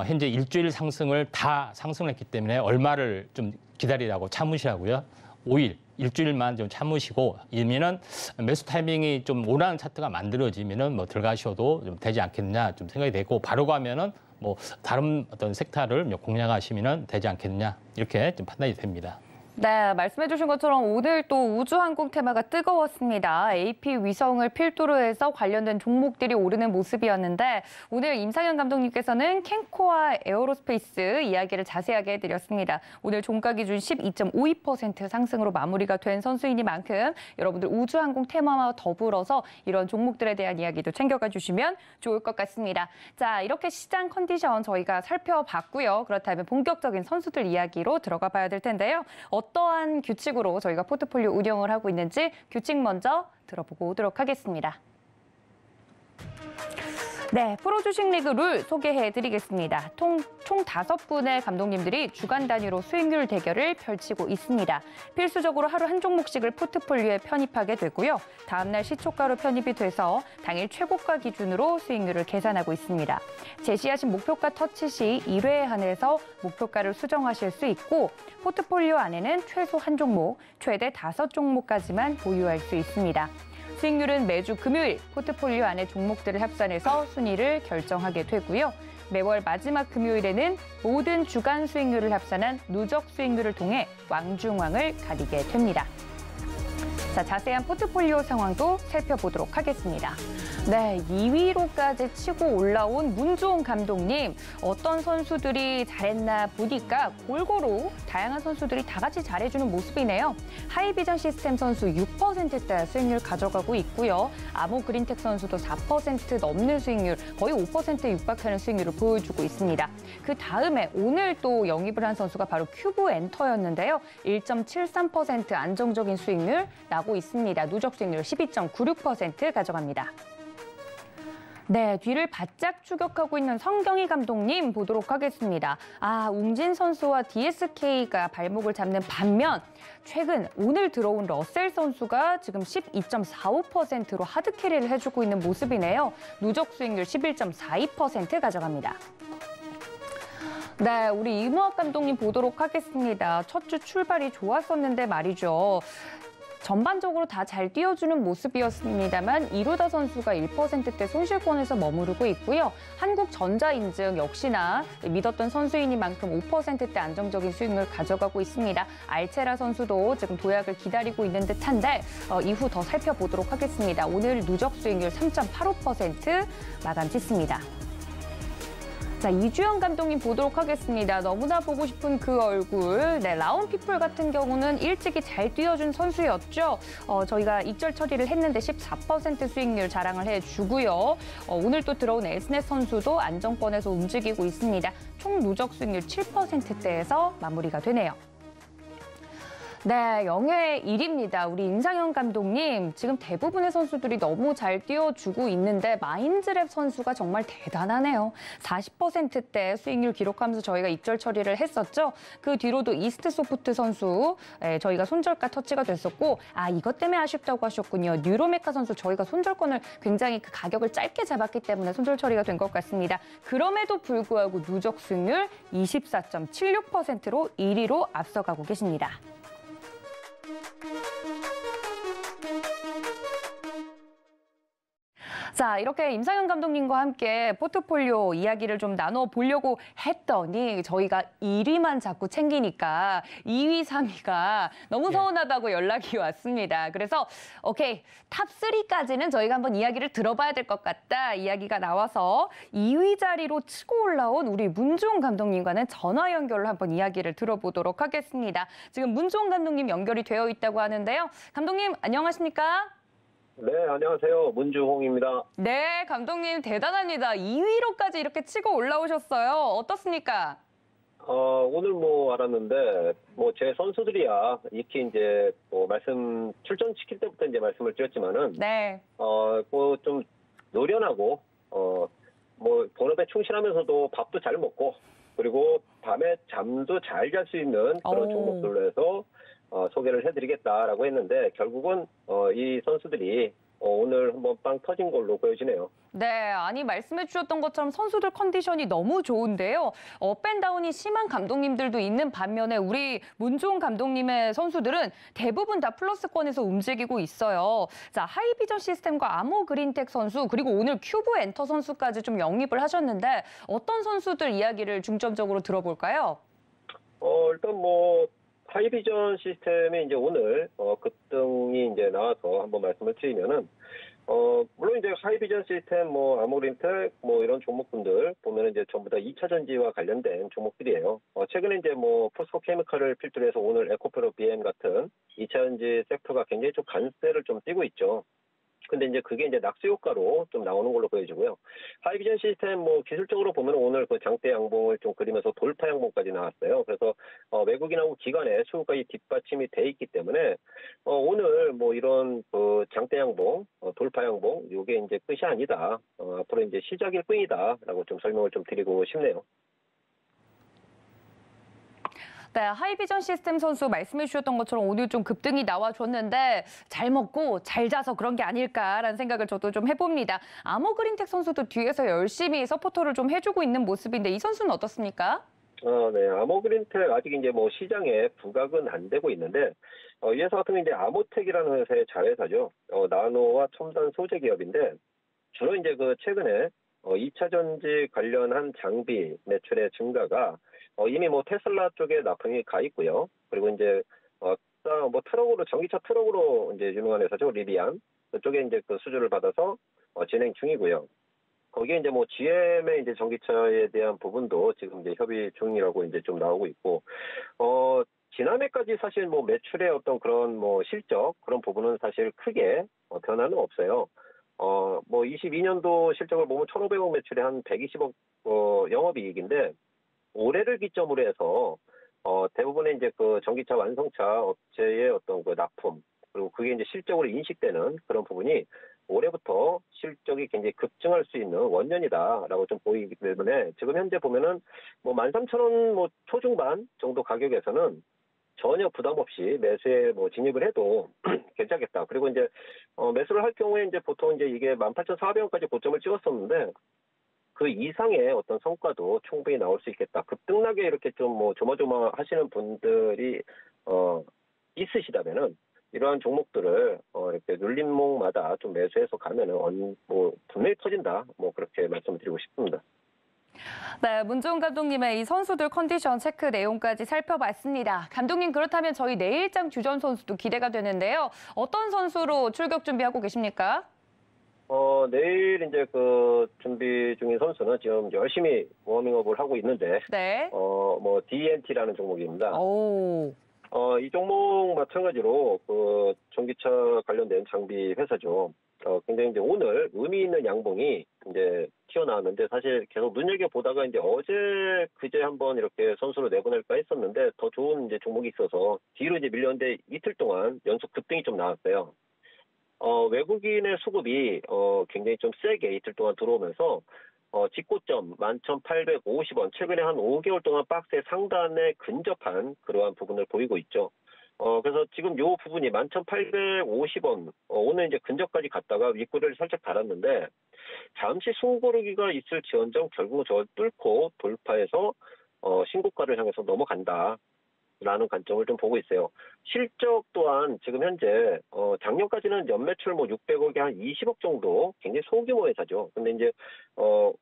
현재 일주일 상승을 다 상승했기 때문에 얼마를 좀 기다리라고 참으시라고요. 5일. 일주일만 좀 참으시고 이면은 매수 타이밍이 좀 원하는 차트가 만들어지면은 뭐 들어가셔도 좀 되지 않겠느냐 좀 생각이 되고 바로 가면은 뭐 다른 어떤 섹터를 공략하시면은 되지 않겠느냐 이렇게 좀 판단이 됩니다. 네, 말씀해 주신 것처럼 오늘 또 우주항공 테마가 뜨거웠습니다. AP 위성을 필두로 해서 관련된 종목들이 오르는 모습이었는데 오늘 임상현 감독님께서는 캔코아 에어로스페이스 이야기를 자세하게 해드렸습니다. 오늘 종가 기준 12.52% 상승으로 마무리가 된 선수이니만큼 여러분들 우주항공 테마와 더불어서 이런 종목들에 대한 이야기도 챙겨가 주시면 좋을 것 같습니다. 자, 이렇게 시장 컨디션 저희가 살펴봤고요. 그렇다면 본격적인 선수들 이야기로 들어가 봐야 될 텐데요. 어떠한 규칙으로 저희가 포트폴리오 운영을 하고 있는지 규칙 먼저 들어보고 오도록 하겠습니다. 네, 프로 주식 리그 룰 소개해드리겠습니다. 총 5분의 감독님들이 주간 단위로 수익률 대결을 펼치고 있습니다. 필수적으로 하루 한 종목씩을 포트폴리오에 편입하게 되고요. 다음날 시초가로 편입이 돼서 당일 최고가 기준으로 수익률을 계산하고 있습니다. 제시하신 목표가 터치 시 1회에 한해서 목표가를 수정하실 수 있고 포트폴리오 안에는 최소 한 종목, 최대 5종목까지만 보유할 수 있습니다. 수익률은 매주 금요일 포트폴리오 안에 종목들을 합산해서 순위를 결정하게 되고요. 매월 마지막 금요일에는 모든 주간 수익률을 합산한 누적 수익률을 통해 왕중왕을 가리게 됩니다. 자, 자세한 포트폴리오 상황도 살펴보도록 하겠습니다. 네, 2위로까지 치고 올라온 문주홍 감독님. 어떤 선수들이 잘했나 보니까 골고루 다양한 선수들이 다 같이 잘해주는 모습이네요. 하이비전 시스템 선수 6%대 수익률 가져가고 있고요. 아모 그린텍 선수도 4% 넘는 수익률, 거의 5%에 육박하는 수익률을 보여주고 있습니다. 그 다음에 오늘 또 영입을 한 선수가 바로 큐브 엔터였는데요. 1.73% 안정적인 수익률 나고 있습니다. 누적 수익률 12.96% 가져갑니다. 네, 뒤를 바짝 추격하고 있는 성경희 감독님 보도록 하겠습니다. 웅진 선수와 DSK가 발목을 잡는 반면 최근 오늘 들어온 러셀 선수가 지금 12.45%로 하드캐리를 해주고 있는 모습이네요. 누적 수익률 11.42% 가져갑니다. 네, 우리 이무학 감독님 보도록 하겠습니다. 첫 주 출발이 좋았었는데 말이죠. 전반적으로 다 잘 뛰어주는 모습이었습니다만 이루다 선수가 1%대 손실권에서 머무르고 있고요. 한국전자인증 역시나 믿었던 선수이니만큼 5%대 안정적인 수익률을 가져가고 있습니다. 알체라 선수도 지금 도약을 기다리고 있는 듯한데 이후 더 살펴보도록 하겠습니다. 오늘 누적 수익률 3.85% 마감 짓습니다. 자, 이주영 감독님 보도록 하겠습니다. 너무나 보고 싶은 그 얼굴. 네, 라온피플 같은 경우는 일찍이 잘 뛰어준 선수였죠. 저희가 익절 처리를 했는데 14% 수익률 자랑을 해주고요. 오늘 또 들어온 에스넷 선수도 안정권에서 움직이고 있습니다. 총 누적 수익률 7%대에서 마무리가 되네요. 네, 영예의 1위입니다. 우리 임상현 감독님, 지금 대부분의 선수들이 너무 잘 뛰어주고 있는데 마인즈랩 선수가 정말 대단하네요. 40%대 수익률 기록하면서 저희가 익절 처리를 했었죠. 그 뒤로도 이스트 소프트 선수, 저희가 손절가 터치가 됐었고, 이것 때문에 아쉽다고 하셨군요. 뉴로메카 선수 저희가 손절권을 굉장히 그 가격을 짧게 잡았기 때문에 손절 처리가 된 것 같습니다. 그럼에도 불구하고 누적 수익률 24.76%로 1위로 앞서가고 계십니다. 자, 이렇게 임상현 감독님과 함께 포트폴리오 이야기를 좀 나눠보려고 했더니 저희가 1위만 자꾸 챙기니까 2위, 3위가 너무 서운하다고 연락이 왔습니다. 그래서 오케이, 탑3까지는 저희가 한번 이야기를 들어봐야 될 것 같다 이야기가 나와서 2위 자리로 치고 올라온 우리 문주홍 감독님과는 전화 연결로 한번 이야기를 들어보도록 하겠습니다. 지금 문주홍 감독님 연결이 되어 있다고 하는데요. 감독님, 안녕하십니까? 네, 안녕하세요. 문주홍입니다. 네, 감독님 대단합니다. 2위로까지 이렇게 치고 올라오셨어요. 어떻습니까? 오늘 알았는데, 제 선수들이야, 익히 이제, 출전시킬 때부터 이제 말씀을 드렸지만은, 네. 좀 노련하고, 본업에 충실하면서도 밥도 잘 먹고, 그리고 밤에 잠도 잘 잘 수 있는 그런 종목들로 해서, 소개를 해드리겠다라고 했는데 결국은 이 선수들이 오늘 한번 빵 터진 걸로 보여지네요. 네, 아니 말씀해 주셨던 것처럼 선수들 컨디션이 너무 좋은데요. 업앤다운이 심한 감독님들도 있는 반면에 우리 문주홍 감독님의 선수들은 대부분 다 플러스권에서 움직이고 있어요. 자, 하이비전 시스템과 아모 그린텍 선수 그리고 오늘 큐브 엔터 선수까지 좀 영입을 하셨는데 어떤 선수들 이야기를 중점적으로 들어볼까요? 일단 하이비전 시스템이 이제 오늘 급등이 이제 나와서 한번 말씀을 드리면은 물론 이제 하이비전 시스템 아모린텍 이런 종목군들 보면은 이제 전부 다 2차 전지와 관련된 종목들이에요. 최근에 이제 포스코 케미칼을 필두로 해서 오늘 에코프로 BM 같은 2차 전지 섹터가 굉장히 좀 관세를 좀 띄고 있죠. 근데 이제 그게 이제 낙수 효과로 좀 나오는 걸로 보여지고요. 하이비전 시스템 뭐 기술적으로 보면 오늘 그 장대 양봉을 좀 그리면서 돌파 양봉까지 나왔어요. 그래서 외국인하고 기관의 수급까지 뒷받침이 돼 있기 때문에 오늘 뭐 이런 그 장대 양봉, 돌파 양봉 이게 이제 끝이 아니다. 앞으로 이제 시작일 뿐이다라고 좀 설명을 좀 드리고 싶네요. 네, 하이비전 시스템 선수 말씀해 주셨던 것처럼 오늘 좀 급등이 나와줬는데 잘 먹고 잘 자서 그런 게 아닐까라는 생각을 저도 좀 해봅니다. 아머그린텍 선수도 뒤에서 열심히 서포터를 좀 해주고 있는 모습인데 이 선수는 어떻습니까? 네, 아머그린텍 아직 이제 뭐 시장에 부각은 안 되고 있는데 이 회사 같은 경우 이제 아모텍이라는 회사의 자회사죠. 나노와 첨단 소재 기업인데 주로 이제 그 최근에 2차 전지 관련한 장비 매출의 증가가 이미 뭐 테슬라 쪽에 납품이 가 있고요. 그리고 이제 뭐 트럭으로 전기차 트럭으로 이제 유명한 회사죠. 리비안 그쪽에 이제 그 수주를 받아서 진행 중이고요. 거기에 이제 뭐 GM의 이제 전기차에 대한 부분도 지금 이제 협의 중이라고 이제 좀 나오고 있고 지난해까지 사실 뭐 매출의 어떤 그런 뭐 실적 그런 부분은 사실 크게 변화는 없어요. 뭐 22년도 실적을 보면 1,500억 매출에 한 120억 영업이익인데 올해를 기점으로 해서 대부분의 이제 그 전기차 완성차 업체의 어떤 그 납품 그리고 그게 이제 실적으로 인식되는 그런 부분이 올해부터 실적이 굉장히 급증할 수 있는 원년이다라고 좀 보이기 때문에 지금 현재 보면은 뭐 13,000원 뭐 초중반 정도 가격에서는 전혀 부담 없이 매수에 뭐 진입을 해도 괜찮겠다. 그리고 이제 매수를 할 경우에 이제 보통 이제 이게 18,400원까지 고점을 찍었었는데 그 이상의 어떤 성과도 충분히 나올 수 있겠다. 급등나게 이렇게 좀 뭐 조마조마 하시는 분들이 있으시다면은 이러한 종목들을 이렇게 눌림목마다 좀 매수해서 가면은 뭐 분명히 터진다. 뭐 그렇게 말씀드리고 싶습니다. 네, 문종훈 감독님의 이 선수들 컨디션 체크 내용까지 살펴봤습니다. 감독님 그렇다면 저희 내일장 주전 선수도 기대가 되는데요. 어떤 선수로 출격 준비하고 계십니까? 내일 이제 그 준비 중인 선수는 지금 열심히 워밍업을 하고 있는데, 네. 뭐 DNT라는 종목입니다. 오. 이 종목 마찬가지로 그 전기차 관련된 장비 회사죠. 굉장히 이제 오늘 의미 있는 양봉이 이제 튀어나왔는데 사실 계속 눈여겨보다가 이제 어제 그제 한번 이렇게 선수로 내보낼까 했었는데 더 좋은 이제 종목이 있어서 뒤로 이제 밀렸는데 이틀 동안 연속 급등이 좀 나왔어요. 외국인의 수급이 굉장히 좀 세게 이틀 동안 들어오면서 직고점 11,850원 최근에 한 5개월 동안 박스의 상단에 근접한 그러한 부분을 보이고 있죠. 그래서 지금 요 부분이 11,850원 오늘 이제 근접까지 갔다가 윗꼬리를 살짝 달았는데 잠시 숨고르기가 있을지언정 결국 저걸 뚫고 돌파해서 신고가를 향해서 넘어간다. 라는 관점을 좀 보고 있어요. 실적 또한 지금 현재 작년까지는 연매출 뭐 600억에 한 20억 정도 굉장히 소규모 회사죠. 근데 이제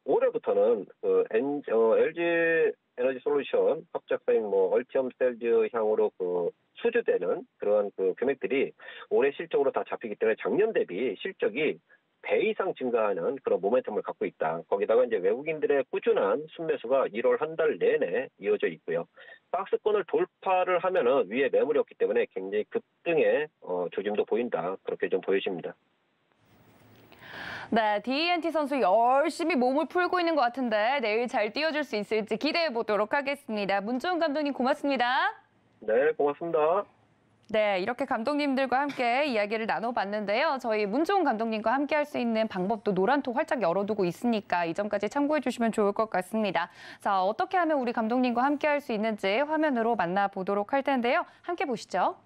올해부터는 그 LG 에너지 솔루션 합작사인 뭐 얼티엄 셀즈 향으로 그 수주되는 그러한 그 금액들이 올해 실적으로 다 잡히기 때문에 작년 대비 실적이 배 이상 증가하는 그런 모멘텀을 갖고 있다. 거기다가 이제 외국인들의 꾸준한 순매수가 1월 한 달 내내 이어져 있고요. 박스권을 돌파를 하면은 위에 매물이 없기 때문에 굉장히 급등의 조짐도 보인다. 그렇게 좀 보여집니다. 네, DNT 선수 열심히 몸을 풀고 있는 것 같은데 내일 잘 뛰어줄 수 있을지 기대해 보도록 하겠습니다. 문종훈 감독님 고맙습니다. 네, 고맙습니다. 네, 이렇게 감독님들과 함께 이야기를 나눠봤는데요. 저희 문종훈 감독님과 함께 할 수 있는 방법도 노란톡 활짝 열어두고 있으니까 이 점까지 참고해 주시면 좋을 것 같습니다. 자, 어떻게 하면 우리 감독님과 함께 할 수 있는지 화면으로 만나보도록 할 텐데요. 함께 보시죠.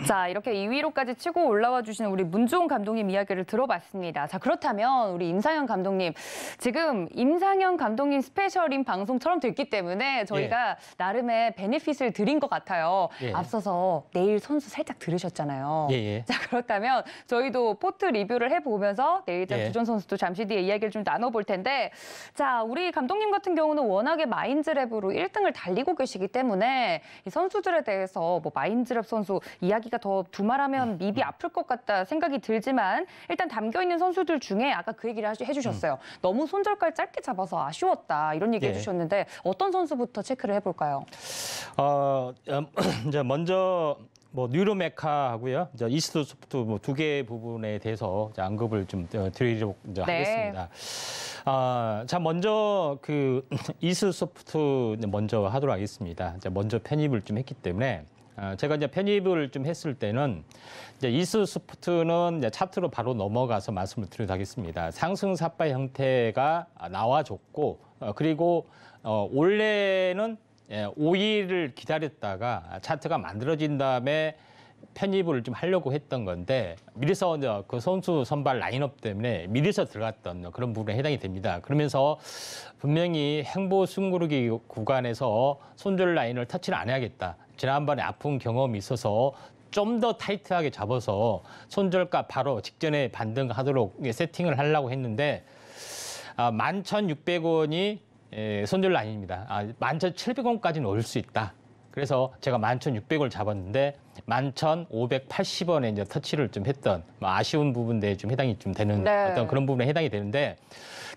자, 이렇게 2위로까지 치고 올라와 주시는 우리 문주홍 감독님 이야기를 들어봤습니다. 자, 그렇다면 우리 임상현 감독님, 지금 임상현 감독님 스페셜인 방송처럼 됐기 때문에 저희가 나름의 베네핏을 드린 것 같아요. 앞서서 내일 선수 살짝 들으셨잖아요. 자, 그렇다면 저희도 포트 리뷰를 해보면서 내일장 두전 선수도 잠시 뒤에 이야기를 좀 나눠볼 텐데, 자, 우리 감독님 같은 경우는 워낙에 마인즈랩으로 1등을 달리고 계시기 때문에 이 선수들에 대해서 뭐 마인즈랩 선수 이야기가 더 두말하면 입이 아플 것 같다 생각이 들지만, 일단 담겨있는 선수들 중에 아까 그 얘기를 해주셨어요. 너무 손절까지 짧게 잡아서 아쉬웠다 이런 얘기 해주셨는데 어떤 선수부터 체크를 해볼까요? 이제 먼저 뭐 뉴로메카 하고요, 이스트 소프트 뭐 두 개 부분에 대해서 언급을 좀 드리도록 하겠습니다. 자, 먼저 그 이스트 소프트 먼저 하도록 하겠습니다. 먼저 편입을 좀 했기 때문에 제가 이제 편입을 좀 했을 때는 이제 이스트 소프트는 이제 차트로 바로 넘어가서 말씀을 드리도록 하겠습니다. 상승 삿바 형태가 나와줬고, 그리고 원래는 5일을 기다렸다가 차트가 만들어진 다음에 편입을 좀 하려고 했던 건데, 미리서 이제 그 선수 선발 라인업 때문에 미리서 들어갔던 그런 부분에 해당이 됩니다. 그러면서 분명히 행보 숨구르기 구간에서 손절 라인을 터치를 안 해야겠다. 지난번에 아픈 경험이 있어서 좀 더 타이트하게 잡아서 손절가 바로 직전에 반등하도록 세팅을 하려고 했는데, 11,600원이 손절 라인입니다. 11,700원까지는 올 수 있다. 그래서 제가 11,600원을 잡았는데 11,580원에 이제 터치를 좀 했던 아쉬운 부분에 좀 해당이 좀 되는 어떤 그런 부분에 해당이 되는데,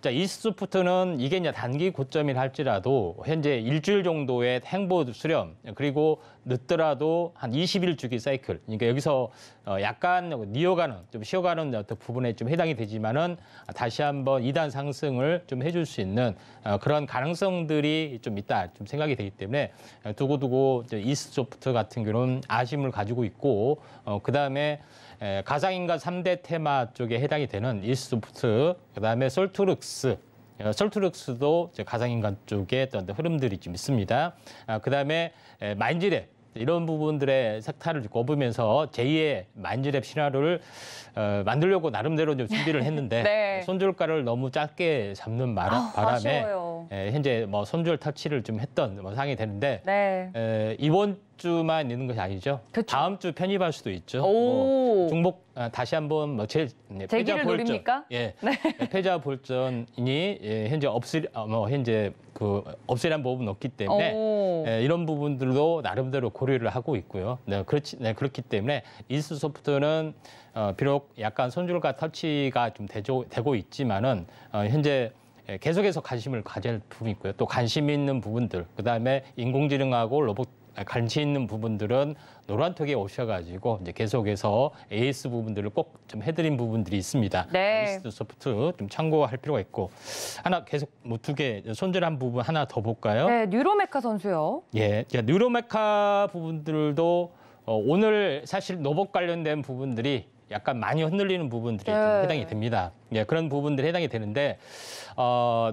자, 이스트소프트는 이게 이제 단기 고점이라 할지라도 현재 일주일 정도의 행보 수렴, 그리고 늦더라도 한 20일 주기 사이클, 그러니까 여기서 약간 니어가는 좀 쉬어가는 어떤 부분에 좀 해당이 되지만은 다시 한번 2단 상승을 좀 해줄 수 있는 그런 가능성들이 좀 있다 좀 생각이 되기 때문에 두고두고 이스트소프트 같은 경우는 아쉬움을 가지고 있고, 그 다음에 가상인간 3대 테마 쪽에 해당이 되는 이스트소프트, 그다음에 솔트룩스, 솔트룩스도 가상인간 쪽에 어떤 흐름들이 좀 있습니다. 그다음에 마인즈랩, 이런 부분들의 색탈을 꼽으면서 제2의 마인즈랩 시나리오를 만들려고 나름대로 좀 준비를 했는데 손절가를 너무 짧게 잡는 바람에 현재 뭐 손절 터치를 좀 했던 상황이 되는데 이번 주만 있는 것이 아니죠. 다음 주 편입할 수도 있죠. 뭐 중복 다시 한번 뭐 재기를 노립니까? 패자 볼전이 현재 현재 그 없애란 부분은 없기 때문에 이런 부분들도 나름대로 고려를 하고 있고요. 그렇기 때문에 이스트소프트는 비록 약간 손절가 터치가 좀 되고 있지만은 현재 계속해서 관심을 가질 부분이 있고요. 또 관심 있는 부분들, 그다음에 인공지능하고 로봇 관심 있는 부분들은 노란톡에 오셔가지고 이제 계속해서 AS 부분들을 꼭 좀 해드린 부분들이 있습니다. 이스트소프트 좀 참고할 필요가 있고, 하나 계속 뭐 두 개 손절한 부분 하나 더 볼까요? 뉴로메카 선수요. 뉴로메카 부분들도 오늘 사실 로봇 관련된 부분들이 약간 많이 흔들리는 부분들이 좀 해당이 됩니다. 그런 부분들이 해당이 되는데,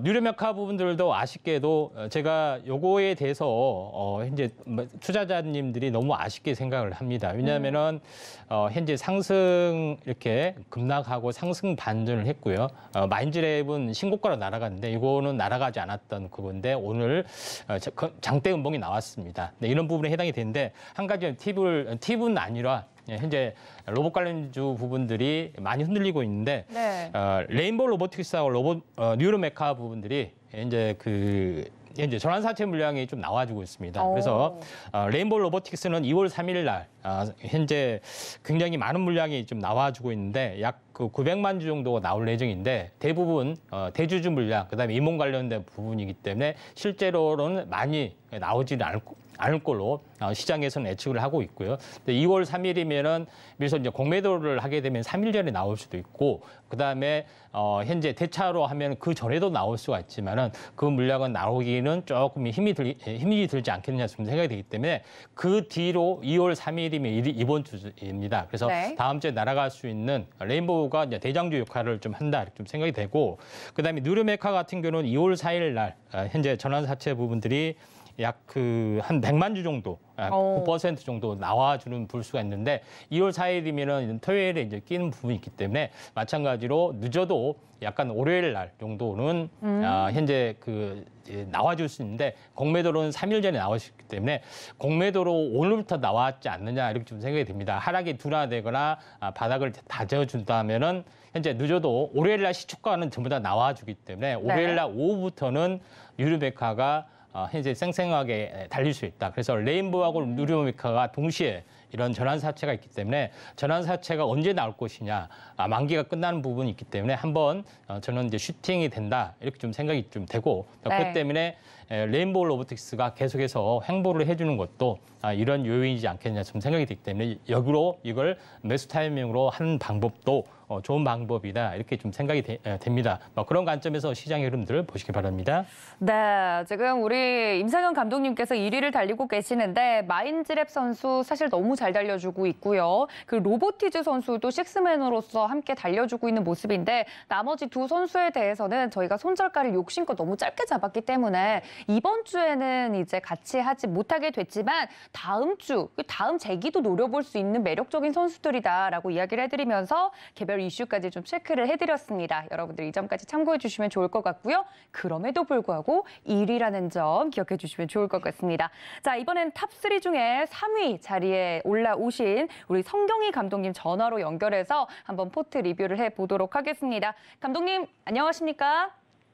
뉴로메카 부분들도 아쉽게도 제가 요거에 대해서 현재 투자자님들이 너무 아쉽게 생각을 합니다. 왜냐하면은 현재 상승 이렇게 급락하고 상승 반전을 했고요. 마인즈랩은 신고가로 날아갔는데 이거는 날아가지 않았던 그건데 오늘 장대 음봉이 나왔습니다. 이런 부분에 해당이 되는데, 한 가지 팁은 아니라 현재 로봇 관련주 부분들이 많이 흔들리고 있는데 레인보우 로보틱스하고 뉴로메카 부분들이 이제 현재 전환사채 물량이 좀 나와주고 있습니다. 그래서 레인보우 로보틱스는 2월 3일 날 현재 굉장히 많은 물량이 좀 나와주고 있는데 약 900만 주 정도가 나올 예정인데, 대부분 대주주 물량, 그다음에 임원 관련된 부분이기 때문에 실제로는 많이 나오지는 않을 걸로 시장에서는 예측을 하고 있고요. 2월 3일이면은 그래서 이제 공매도를 하게 되면 3일 전에 나올 수도 있고, 그다음에 현재 대차로 하면 그 전에도 나올 수가 있지만은 그 물량은 나오기는 조금 힘이 들지 않겠느냐 생각이 되기 때문에 그 뒤로 2월 3일이면 이번 주입니다. 그래서 다음 주에 날아갈 수 있는 레인보우가 이제 대장주 역할을 좀 한다 이렇게 좀 생각이 되고, 그다음에 뉴로메카 같은 경우는 2월 4일 날 현재 전환사채 부분들이 약 한 100만 주 정도, 약 9% 정도 나와주는 불수가 있는데 2월 4일이면은 토요일에 이제 끼는 부분이 있기 때문에 마찬가지로 늦어도 약간 월요일 날 정도는 현재 나와줄 수 있는데 공매도로는 3일 전에 나왔기 때문에 공매도로 오늘부터 나왔지 않느냐 이렇게 좀 생각이 듭니다. 하락이 둔화되거나 바닥을 다져준다면은 현재 늦어도 월요일 날 시초가는 전부 다 나와주기 때문에 월요일 날 오후부터는 유료메카가 현재 쌩쌩하게 달릴 수 있다. 그래서 레인보우하고 유료메카가 동시에 이런 전환사채가 있기 때문에 전환사채가 언제 나올 것이냐, 만기가 끝나는 부분이 있기 때문에 한번 저는 이제 슈팅이 된다 이렇게 좀 생각이 좀 되고 그 때문에 레인보우 로보틱스가 계속해서 횡보를 해주는 것도 이런 요인이지 않겠냐 좀 생각이 되기 때문에 역으로 이걸 매수 타이밍으로 하는 방법도 좋은 방법이다 이렇게 좀 생각이 됩니다. 그런 관점에서 시장의 흐름들을 보시기 바랍니다. 네, 지금 우리 임상현 감독님께서 1위를 달리고 계시는데 마인즈랩 선수 사실 너무 잘 달려주고 있고요. 그 로보티즈 선수도 식스맨으로서 함께 달려주고 있는 모습인데 나머지 두 선수에 대해서는 저희가 손절가를 욕심껏 너무 짧게 잡았기 때문에 이번 주에는 이제 같이 하지 못하게 됐지만 다음 주, 다음 재기도 노려볼 수 있는 매력적인 선수들이다라고 이야기를 해드리면서 개별 이슈까지 좀 체크를 해드렸습니다. 여러분들 이 점까지 참고해 주시면 좋을 것 같고요. 그럼에도 불구하고 1위라는 점 기억해 주시면 좋을 것 같습니다. 자, 이번엔 탑3 중에 3위 자리에 올라오신 우리 성경희 감독님 전화로 연결해서 한번 포트 리뷰를 해보도록 하겠습니다. 감독님, 안녕하십니까?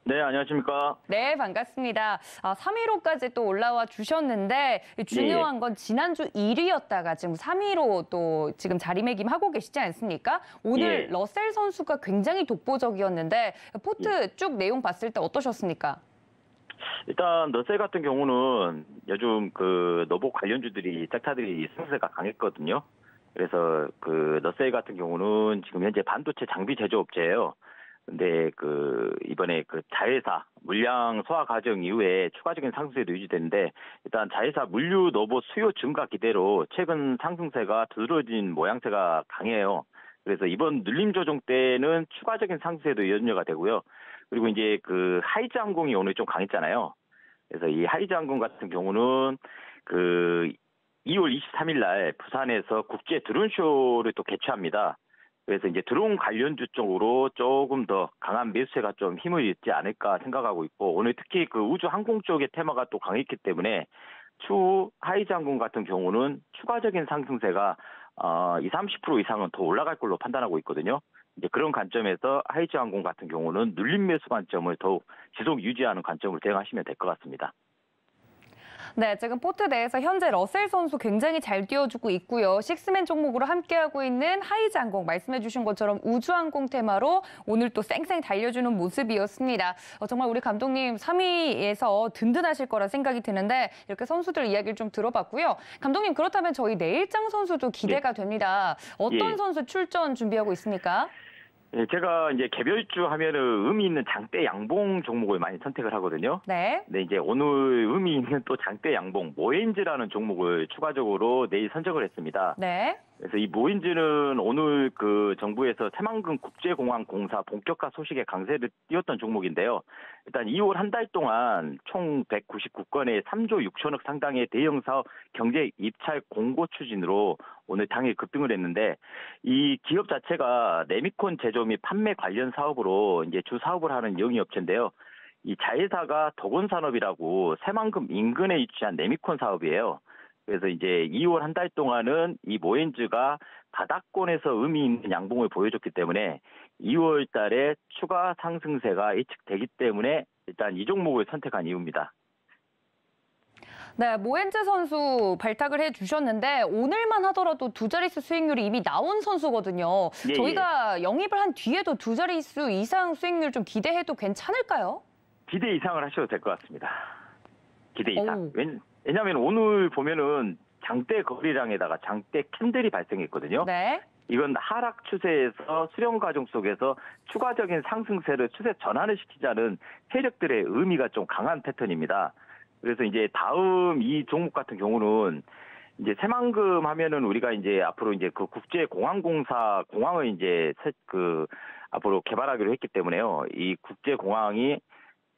네, 안녕하십니까? 네, 반갑습니다. 3위로까지 또 올라와 주셨는데 중요한 건 지난주 1위였다가 지금 3위로 또 지금 자리매김하고 계시지 않습니까? 오늘 러셀 선수가 굉장히 독보적이었는데 포트 쭉 내용 봤을 때 어떠셨습니까? 일단 러셀 같은 경우는 요즘 로봇 관련주들이 섹터들이 상세가 강했거든요. 그래서 러셀 같은 경우는 지금 현재 반도체 장비 제조업체예요. 근데 이번에 자회사 물량 소화 과정 이후에 추가적인 상승세도 유지되는데 일단 자회사 물류 로봇 수요 증가 기대로 최근 상승세가 두드러진 모양새가 강해요. 그래서 이번 눌림 조정 때는 추가적인 상승세도 연료가 되고요. 그리고 이제 하이즈 항공이 오늘 좀 강했잖아요. 그래서 이 하이즈 항공 같은 경우는 2월 23일 날 부산에서 국제 드론쇼를 또 개최합니다. 그래서 이제 드론 관련주 쪽으로 조금 더 강한 매수세가 좀 힘을 잃지 않을까 생각하고 있고 오늘 특히 우주 항공 쪽의 테마가 또 강했기 때문에 추후 하이즈 항공 같은 경우는 추가적인 상승세가 20-30% 이상은 더 올라갈 걸로 판단하고 있거든요. 이제 그런 관점에서 하이즈 항공 같은 경우는 눌림 매수 관점을 더욱 지속 유지하는 관점으로 대응하시면 될 것 같습니다. 네, 지금 포트 내에서 현재 러셀 선수 굉장히 잘 뛰어주고 있고요. 식스맨 종목으로 함께하고 있는 하이즈 항공 말씀해 주신 것처럼 우주항공 테마로 오늘 또 쌩쌩 달려주는 모습이었습니다. 정말 우리 감독님 3위에서 든든하실 거라 생각이 드는데 이렇게 선수들 이야기를 좀 들어봤고요. 감독님 그렇다면 저희 내일장 선수도 기대가 됩니다. 어떤 선수 출전 준비하고 있습니까? 예, 제가 이제 개별주 하면은 의미 있는 장대 양봉 종목을 많이 선택을 하거든요. 네. 네, 이제 오늘 의미 있는 또 장대 양봉 모엔즈라는 종목을 추가적으로 내일 선정을 했습니다. 네. 그래서 이 모엔즈는 오늘 정부에서 새만금 국제공항공사 본격화 소식에 강세를 띄웠던 종목인데요. 일단 2월 한 달 동안 총 199건의 3조 6천억 상당의 대형 사업 경제 입찰 공고 추진으로 오늘 당일 급등을 했는데 이 기업 자체가 레미콘 제조 및 판매 관련 사업으로 이제 주 사업을 하는 영위업체인데요. 이 자회사가 덕원산업이라고 새만금 인근에 위치한 레미콘 사업이에요. 그래서 이제 2월 한 달 동안은 이 모엔즈가 바닥권에서 의미 있는 양봉을 보여줬기 때문에 2월 달에 추가 상승세가 예측되기 때문에 일단 이 종목을 선택한 이유입니다. 네, 모엔즈 선수 발탁을 해주셨는데 오늘만 하더라도 두 자릿수 수익률이 이미 나온 선수거든요. 저희가 영입을 한 뒤에도 두 자릿수 이상 수익률 좀 기대해도 괜찮을까요? 기대 이상을 하셔도 될 것 같습니다. 기대 이상. 왜냐하면 오늘 보면은 장대 거래량에다가 장대 캔들이 발생했거든요. 네. 이건 하락 추세에서 수렴 과정 속에서 추가적인 상승세를 추세 전환을 시키자는 세력들의 의미가 좀 강한 패턴입니다. 그래서 이제 다음 이 종목 같은 경우는 이제 새만금 하면은 우리가 이제 앞으로 이제 국제공항공사 공항을 이제 앞으로 개발하기로 했기 때문에요. 이 국제공항이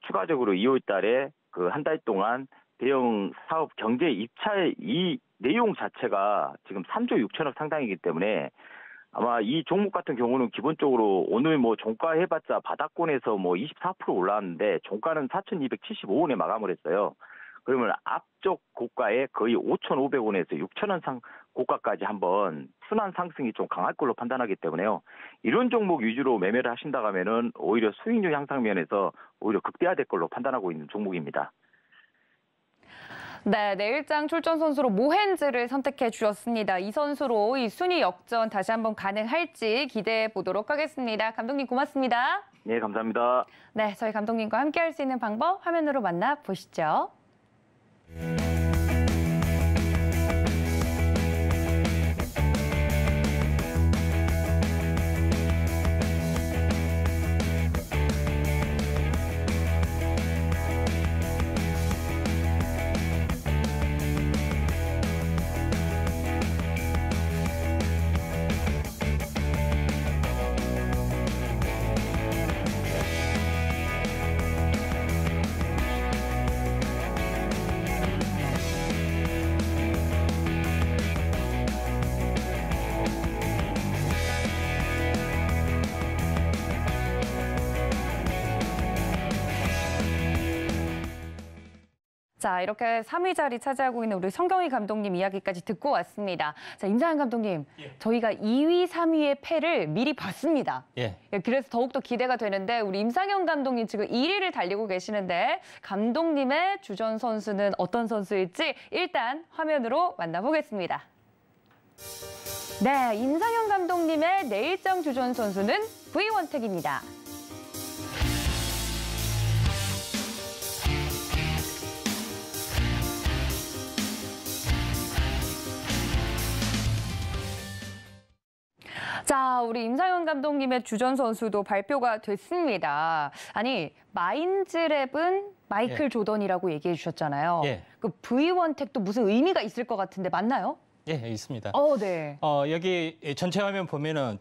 추가적으로 2월 달에 그 한 달 동안 대형 사업 경제 입찰 이 내용 자체가 지금 3조 6천억 상당이기 때문에 아마 이 종목 같은 경우는 기본적으로 오늘 뭐 종가 해봤자 바닥권에서 뭐 24% 올라왔는데 종가는 4,275원에 마감을 했어요. 그러면 앞쪽 고가에 거의 5,500원에서 6,000원 고가까지 한번 순환 상승이 좀 강할 걸로 판단하기 때문에요. 이런 종목 위주로 매매를 하신다고 하면은 오히려 수익률 향상 면에서 오히려 극대화될 걸로 판단하고 있는 종목입니다. 네, 내일장 출전 선수로 모헨즈를 선택해 주셨습니다. 이 선수로 이 순위 역전 다시 한번 가능할지 기대해 보도록 하겠습니다. 감독님 고맙습니다. 네, 감사합니다. 네, 저희 감독님과 함께 할 수 있는 방법 화면으로 만나보시죠. 자, 이렇게 3위 자리 차지하고 있는 우리 성경희 감독님 이야기까지 듣고 왔습니다. 자, 임상현 감독님, 저희가 2위, 3위의 패를 미리 봤습니다. 그래서 더욱더 기대가 되는데 우리 임상현 감독님 지금 1위를 달리고 계시는데 감독님의 주전 선수는 어떤 선수일지 일단 화면으로 만나보겠습니다. 네, 임상현 감독님의 내일장 주전 선수는 V원택입니다. 자, 우리 임상현 감독님의 주전 선수도 발표가 됐습니다. 아니, 마인즈랩은 마이클 조던이라고 얘기해 주셨잖아요. 그 V원택도 무슨 의미가 있을 것 같은데 맞나요? 예, 있습니다. 네. 여기 전체 화면 보면은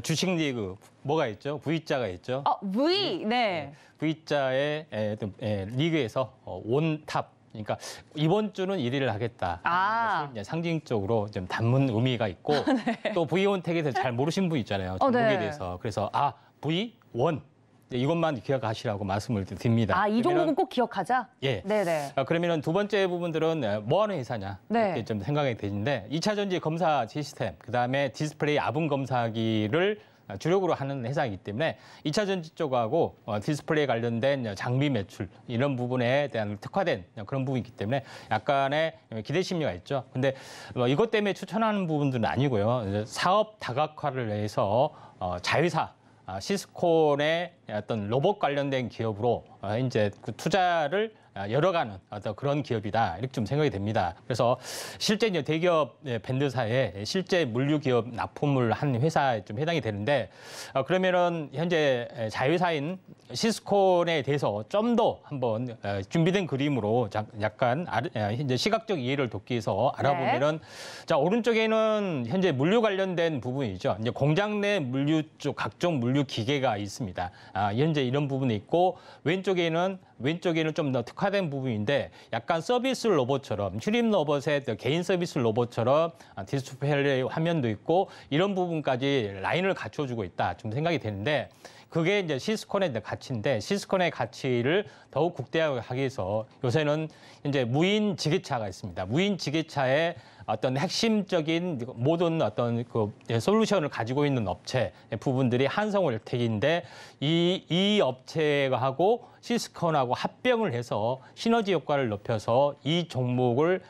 주식 리그 뭐가 있죠? V자가 있죠. V, 네. V자의 리그에서 원탑. 그러니까 이번 주는 1위를 하겠다. 이제 상징적으로 좀 담은 의미가 있고 또 V원택에 대해서 잘 모르신 분 있잖아요. 종목에 대해서. 그래서 V1 이것만 기억하시라고 말씀을 드립니다. 이 종목은 꼭 기억하자? 예. 네네. 그러면 두 번째 부분들은 뭐 하는 회사냐 이렇게 좀 생각이 되는데 2차 전지 검사 시스템, 그다음에 디스플레이 아분 검사기를 주력으로 하는 회사이기 때문에 2차 전지 쪽하고 디스플레이 관련된 장비 매출 이런 부분에 대한 특화된 그런 부분이기 때문에 약간의 기대 심리가 있죠. 근데 이것 때문에 추천하는 부분들은 아니고요. 사업 다각화를 위해서 자회사 시스콘의 어떤 로봇 관련된 기업으로 이제 그 투자를 열어가는 어떤 그런 기업이다 이렇게 좀 생각이 됩니다. 그래서 실제 이제 대기업 밴드사에 실제 물류 기업 납품을 한 회사에 좀 해당이 되는데 그러면은 현재 자회사인 시스콘에 대해서 좀 더 한번 준비된 그림으로 약간 이제 시각적 이해를 돕기 위해서 알아보면은 자 오른쪽에는 현재 물류 관련된 부분이죠. 이제 공장 내 물류 쪽 각종 물류 기계가 있습니다. 현재 이런 부분이 있고 왼쪽에는 좀 더 특화된 부분인데 약간 서비스 로봇처럼 휴림 로봇의 개인 서비스 로봇처럼 디스플레이 화면도 있고 이런 부분까지 라인을 갖춰주고 있다 좀 생각이 되는데 그게 이제 시스콘의 가치인데 시스콘의 가치를 더욱 국대화하기 위해서 요새는 이제 무인 지게차가 있습니다. 무인 지게차에 어떤 핵심적인 모든 어떤 그 솔루션을 가지고 있는 업체 부분들이 한성월텍인데 이 업체하고 시스콘하고 합병을 해서 시너지 효과를 높여서 이 종목을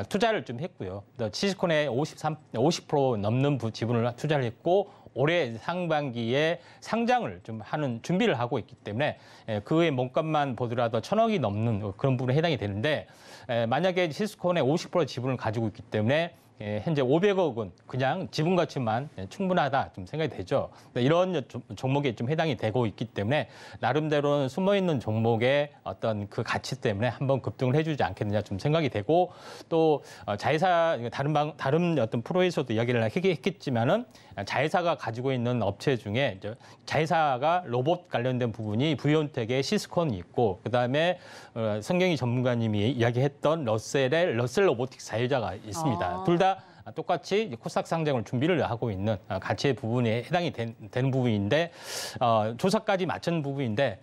투자를 좀 했고요. 시스콘에 50% 넘는 지분을 투자를 했고 올해 상반기에 상장을 좀 하는 준비를 하고 있기 때문에 그의 몸값만 보더라도 1,000억이 넘는 그런 부분에 해당이 되는데 만약에 시스콘의 50% 지분을 가지고 있기 때문에 현재 500억 원 그냥 지분 가치만 충분하다 좀 생각이 되죠. 이런 종목에 좀 해당이 되고 있기 때문에 나름대로는 숨어 있는 종목의 어떤 그 가치 때문에 한번 급등을 해주지 않겠느냐 좀 생각이 되고 또 자회사 다른 어떤 프로에서도 이야기를 했겠지만은 자회사가 가지고 있는 업체 중에 자회사가 로봇 관련된 부분이 부이온텍의 시스콘이 있고 그다음에 성경희 전문가님이 이야기했던 러셀의 러셀 로보틱스 자회사가 있습니다. 둘 다 똑같이 코스닥 상장을 준비를 하고 있는 가치의 부분에 해당이 되는 부분인데 조사까지 마친 부분인데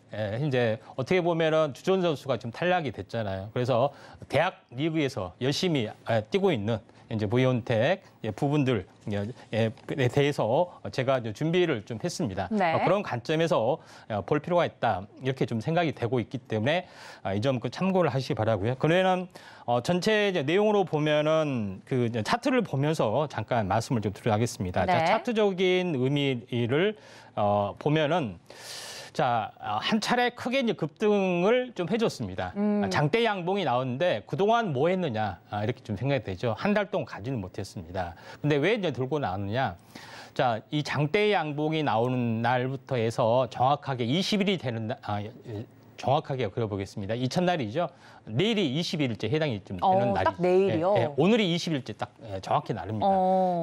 이제 어떻게 보면은 주전 선수가 지금 탈락이 됐잖아요. 그래서 대학 리그에서 열심히 뛰고 있는 이제 부이온텍 부분들에 대해서 제가 준비를 좀 했습니다. 네. 그런 관점에서 볼 필요가 있다 이렇게 좀 생각이 되고 있기 때문에 이 점 참고를 하시기 바라고요. 그러면 전체 이제 내용으로 보면은 그 차트를 보면서 잠깐 말씀을 좀 드리겠습니다. 네. 자, 차트적인 의미를 보면은. 자, 한 차례 크게 이제 급등을 좀 해줬습니다. 장대 양봉이 나오는데 그동안 뭐 했느냐, 이렇게 좀 생각이 되죠. 한 달 동안 가지는 못했습니다. 근데 왜 이제 들고 나왔느냐. 자, 이 장대 양봉이 나오는 날부터 해서 정확하게 20일이 되는 정확하게 그려보겠습니다. 이튿날이죠. 내일이 20일째 해당이 좀 되는 날이. 딱 내일이요? 오늘이 20일째 딱 정확히 날입니다.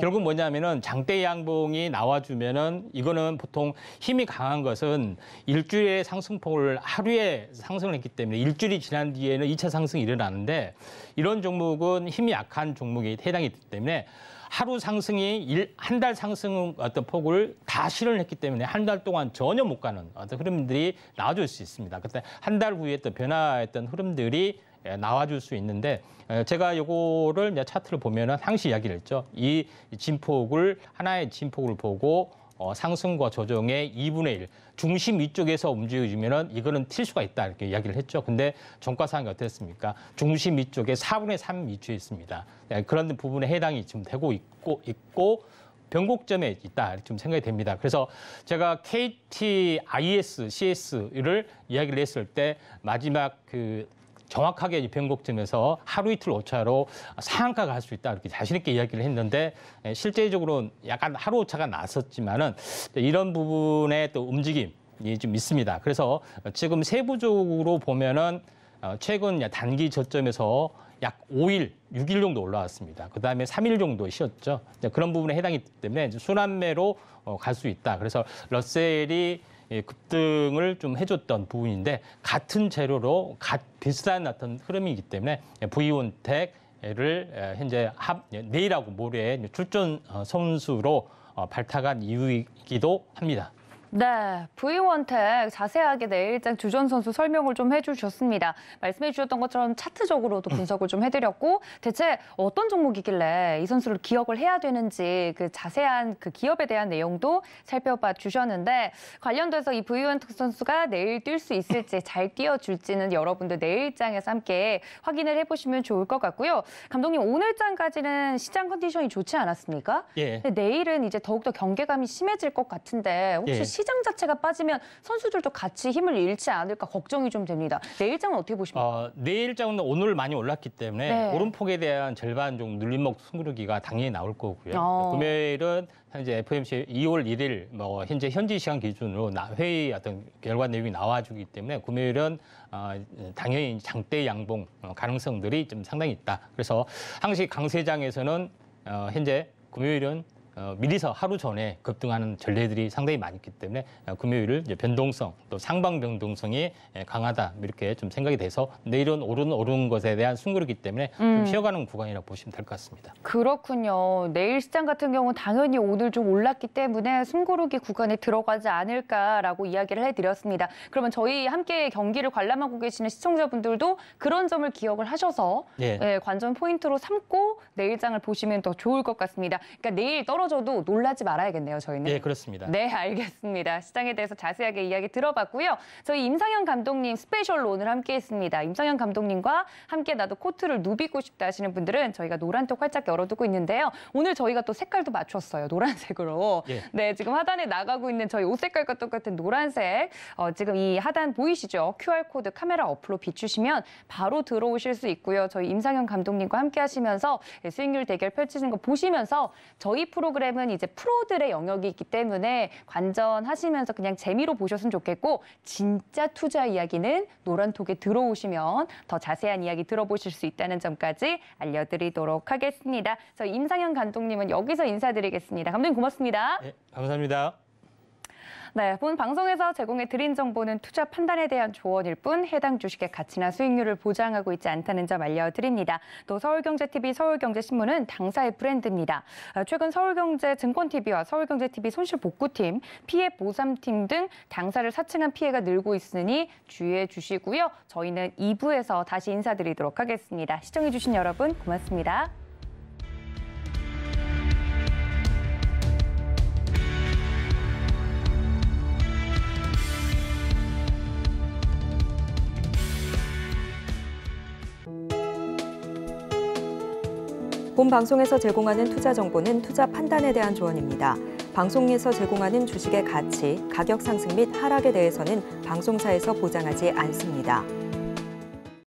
결국 뭐냐면은 장대 양봉이 나와주면은 이거는 보통 힘이 강한 것은 일주일의 상승폭을 하루에 상승을 했기 때문에 일주일이 지난 뒤에는 2차 상승이 일어나는데 이런 종목은 힘이 약한 종목이 해당이 되기 때문에 하루 상승이 한 달 상승 어떤 폭을 다 실현을 했기 때문에 한 달 동안 전혀 못 가는 어떤 흐름들이 나와줄 수 있습니다. 그때 한 달 후에 또 변화했던 흐름들이 나와줄 수 있는데 제가 요거를 이제 차트를 보면은 항시 이야기를 했죠. 이 진폭을 하나의 진폭을 보고 상승과 조정의 2분의 1 중심 위쪽에서 움직여주면은 이거는 튈 수가 있다 이렇게 이야기를 했죠. 근데 종가상이 어땠습니까? 중심 위쪽에 4분의 3 위치에 있습니다. 그런 부분에 해당이 지금 되고 있고 변곡점에 있다 이렇게 좀 생각이 됩니다. 그래서 제가 KTIS, CS를 이야기를 했을 때 마지막 그 정확하게 변곡점에서 하루 이틀 오차로 상한가가 할 수 있다 이렇게 자신 있게 이야기를 했는데 실제적으로 약간 하루 오차가 났었지만은 이런 부분의 또 움직임이 좀 있습니다. 그래서 지금 세부적으로 보면은 최근 단기 저점에서 약 5일, 6일 정도 올라왔습니다. 그다음에 3일 정도 쉬었죠. 그런 부분에 해당이 되기 때문에 순환매로 갈 수 있다. 그래서 러셀이 급등을 좀 해줬던 부분인데 같은 재료로 비슷한 어떤 흐름이기 때문에 부이온텍을 현재 내일하고 모레 출전 선수로 발탁한 이유이기도 합니다. 네, 부이원텍 자세하게 내일장 주전 선수 설명을 좀 해주셨습니다. 말씀해 주셨던 것처럼 차트적으로도 분석을 좀 해드렸고 대체 어떤 종목이길래 이 선수를 기억을 해야 되는지 그 자세한 그 기업에 대한 내용도 살펴봐 주셨는데 관련돼서 이 부이원텍 선수가 내일 뛸 수 있을지 잘 뛰어줄지는 여러분들 내일장에서 함께 확인을 해보시면 좋을 것 같고요. 감독님 오늘장까지는 시장 컨디션이 좋지 않았습니까? 예. 근데 내일은 이제 더욱더 경계감이 심해질 것 같은데 혹시 예. 시장 자체가 빠지면 선수들도 같이 힘을 잃지 않을까 걱정이 좀 됩니다. 내일장은 어떻게 보십니까? 내일장은 오늘 많이 올랐기 때문에 네. 오름폭에 대한 절반 정도 눌림목 숨구르기가 당연히 나올 거고요. 금요일은 현재 FOMC 2월 1일 현재 현지 시간 기준으로 회의 어떤 결과 내용이 나와주기 때문에 금요일은 당연히 장대 양봉 가능성들이 좀 상당히 있다. 그래서 항시 강세장에서는 현재 금요일은 미리서 하루 전에 급등하는 전례들이 상당히 많이 있기 때문에 금요일을 이제 변동성 또 상방 변동성이 강하다 이렇게 좀 생각이 돼서 내일은 오른 것에 대한 숨고르기 때문에 좀 쉬어가는 구간이라고 보시면 될 것 같습니다. 그렇군요. 내일 시장 같은 경우는 당연히 오늘 좀 올랐기 때문에 숨고르기 구간에 들어가지 않을까라고 이야기를 해드렸습니다. 그러면 저희 함께 경기를 관람하고 계시는 시청자분들도 그런 점을 기억을 하셔서 관전 포인트로 삼고 내일장을 보시면 더 좋을 것 같습니다. 그러니까 내일 떨어지는 떨어져도 놀라지 말아야겠네요, 저희는. 네, 그렇습니다. 네, 알겠습니다. 시장에 대해서 자세하게 이야기 들어봤고요. 저희 임상현 감독님 스페셜로 오늘 함께했습니다. 임상현 감독님과 함께 나도 코트를 누비고 싶다 하시는 분들은 저희가 노란톡 활짝 열어두고 있는데요. 오늘 저희가 또 색깔도 맞췄어요. 노란색으로. 예. 네, 지금 하단에 나가고 있는 저희 옷 색깔과 똑같은 노란색. 지금 이 하단 보이시죠? QR코드 카메라 어플로 비추시면 바로 들어오실 수 있고요. 저희 임상현 감독님과 함께 하시면서 수익률 대결 펼치는 거 보시면서 저희 프로그램은 이제 프로들의 영역이 있기 때문에 관전하시면서 그냥 재미로 보셨으면 좋겠고 진짜 투자 이야기는 노란톡에 들어오시면 더 자세한 이야기 들어보실 수 있다는 점까지 알려드리도록 하겠습니다. 저희 임상현 감독님은 여기서 인사드리겠습니다. 감독님 고맙습니다. 네, 감사합니다. 네, 본 방송에서 제공해드린 정보는 투자 판단에 대한 조언일 뿐 해당 주식의 가치나 수익률을 보장하고 있지 않다는 점 알려드립니다. 또 서울경제TV, 서울경제신문은 당사의 브랜드입니다. 최근 서울경제증권TV와 서울경제TV 손실복구팀, 피해보상팀 등 당사를 사칭한 피해가 늘고 있으니 주의해 주시고요. 저희는 2부에서 다시 인사드리도록 하겠습니다. 시청해주신 여러분 고맙습니다. 본 방송에서 제공하는 투자 정보는 투자 판단에 대한 조언입니다. 방송에서 제공하는 주식의 가치, 가격 상승 및 하락에 대해서는 방송사에서 보장하지 않습니다.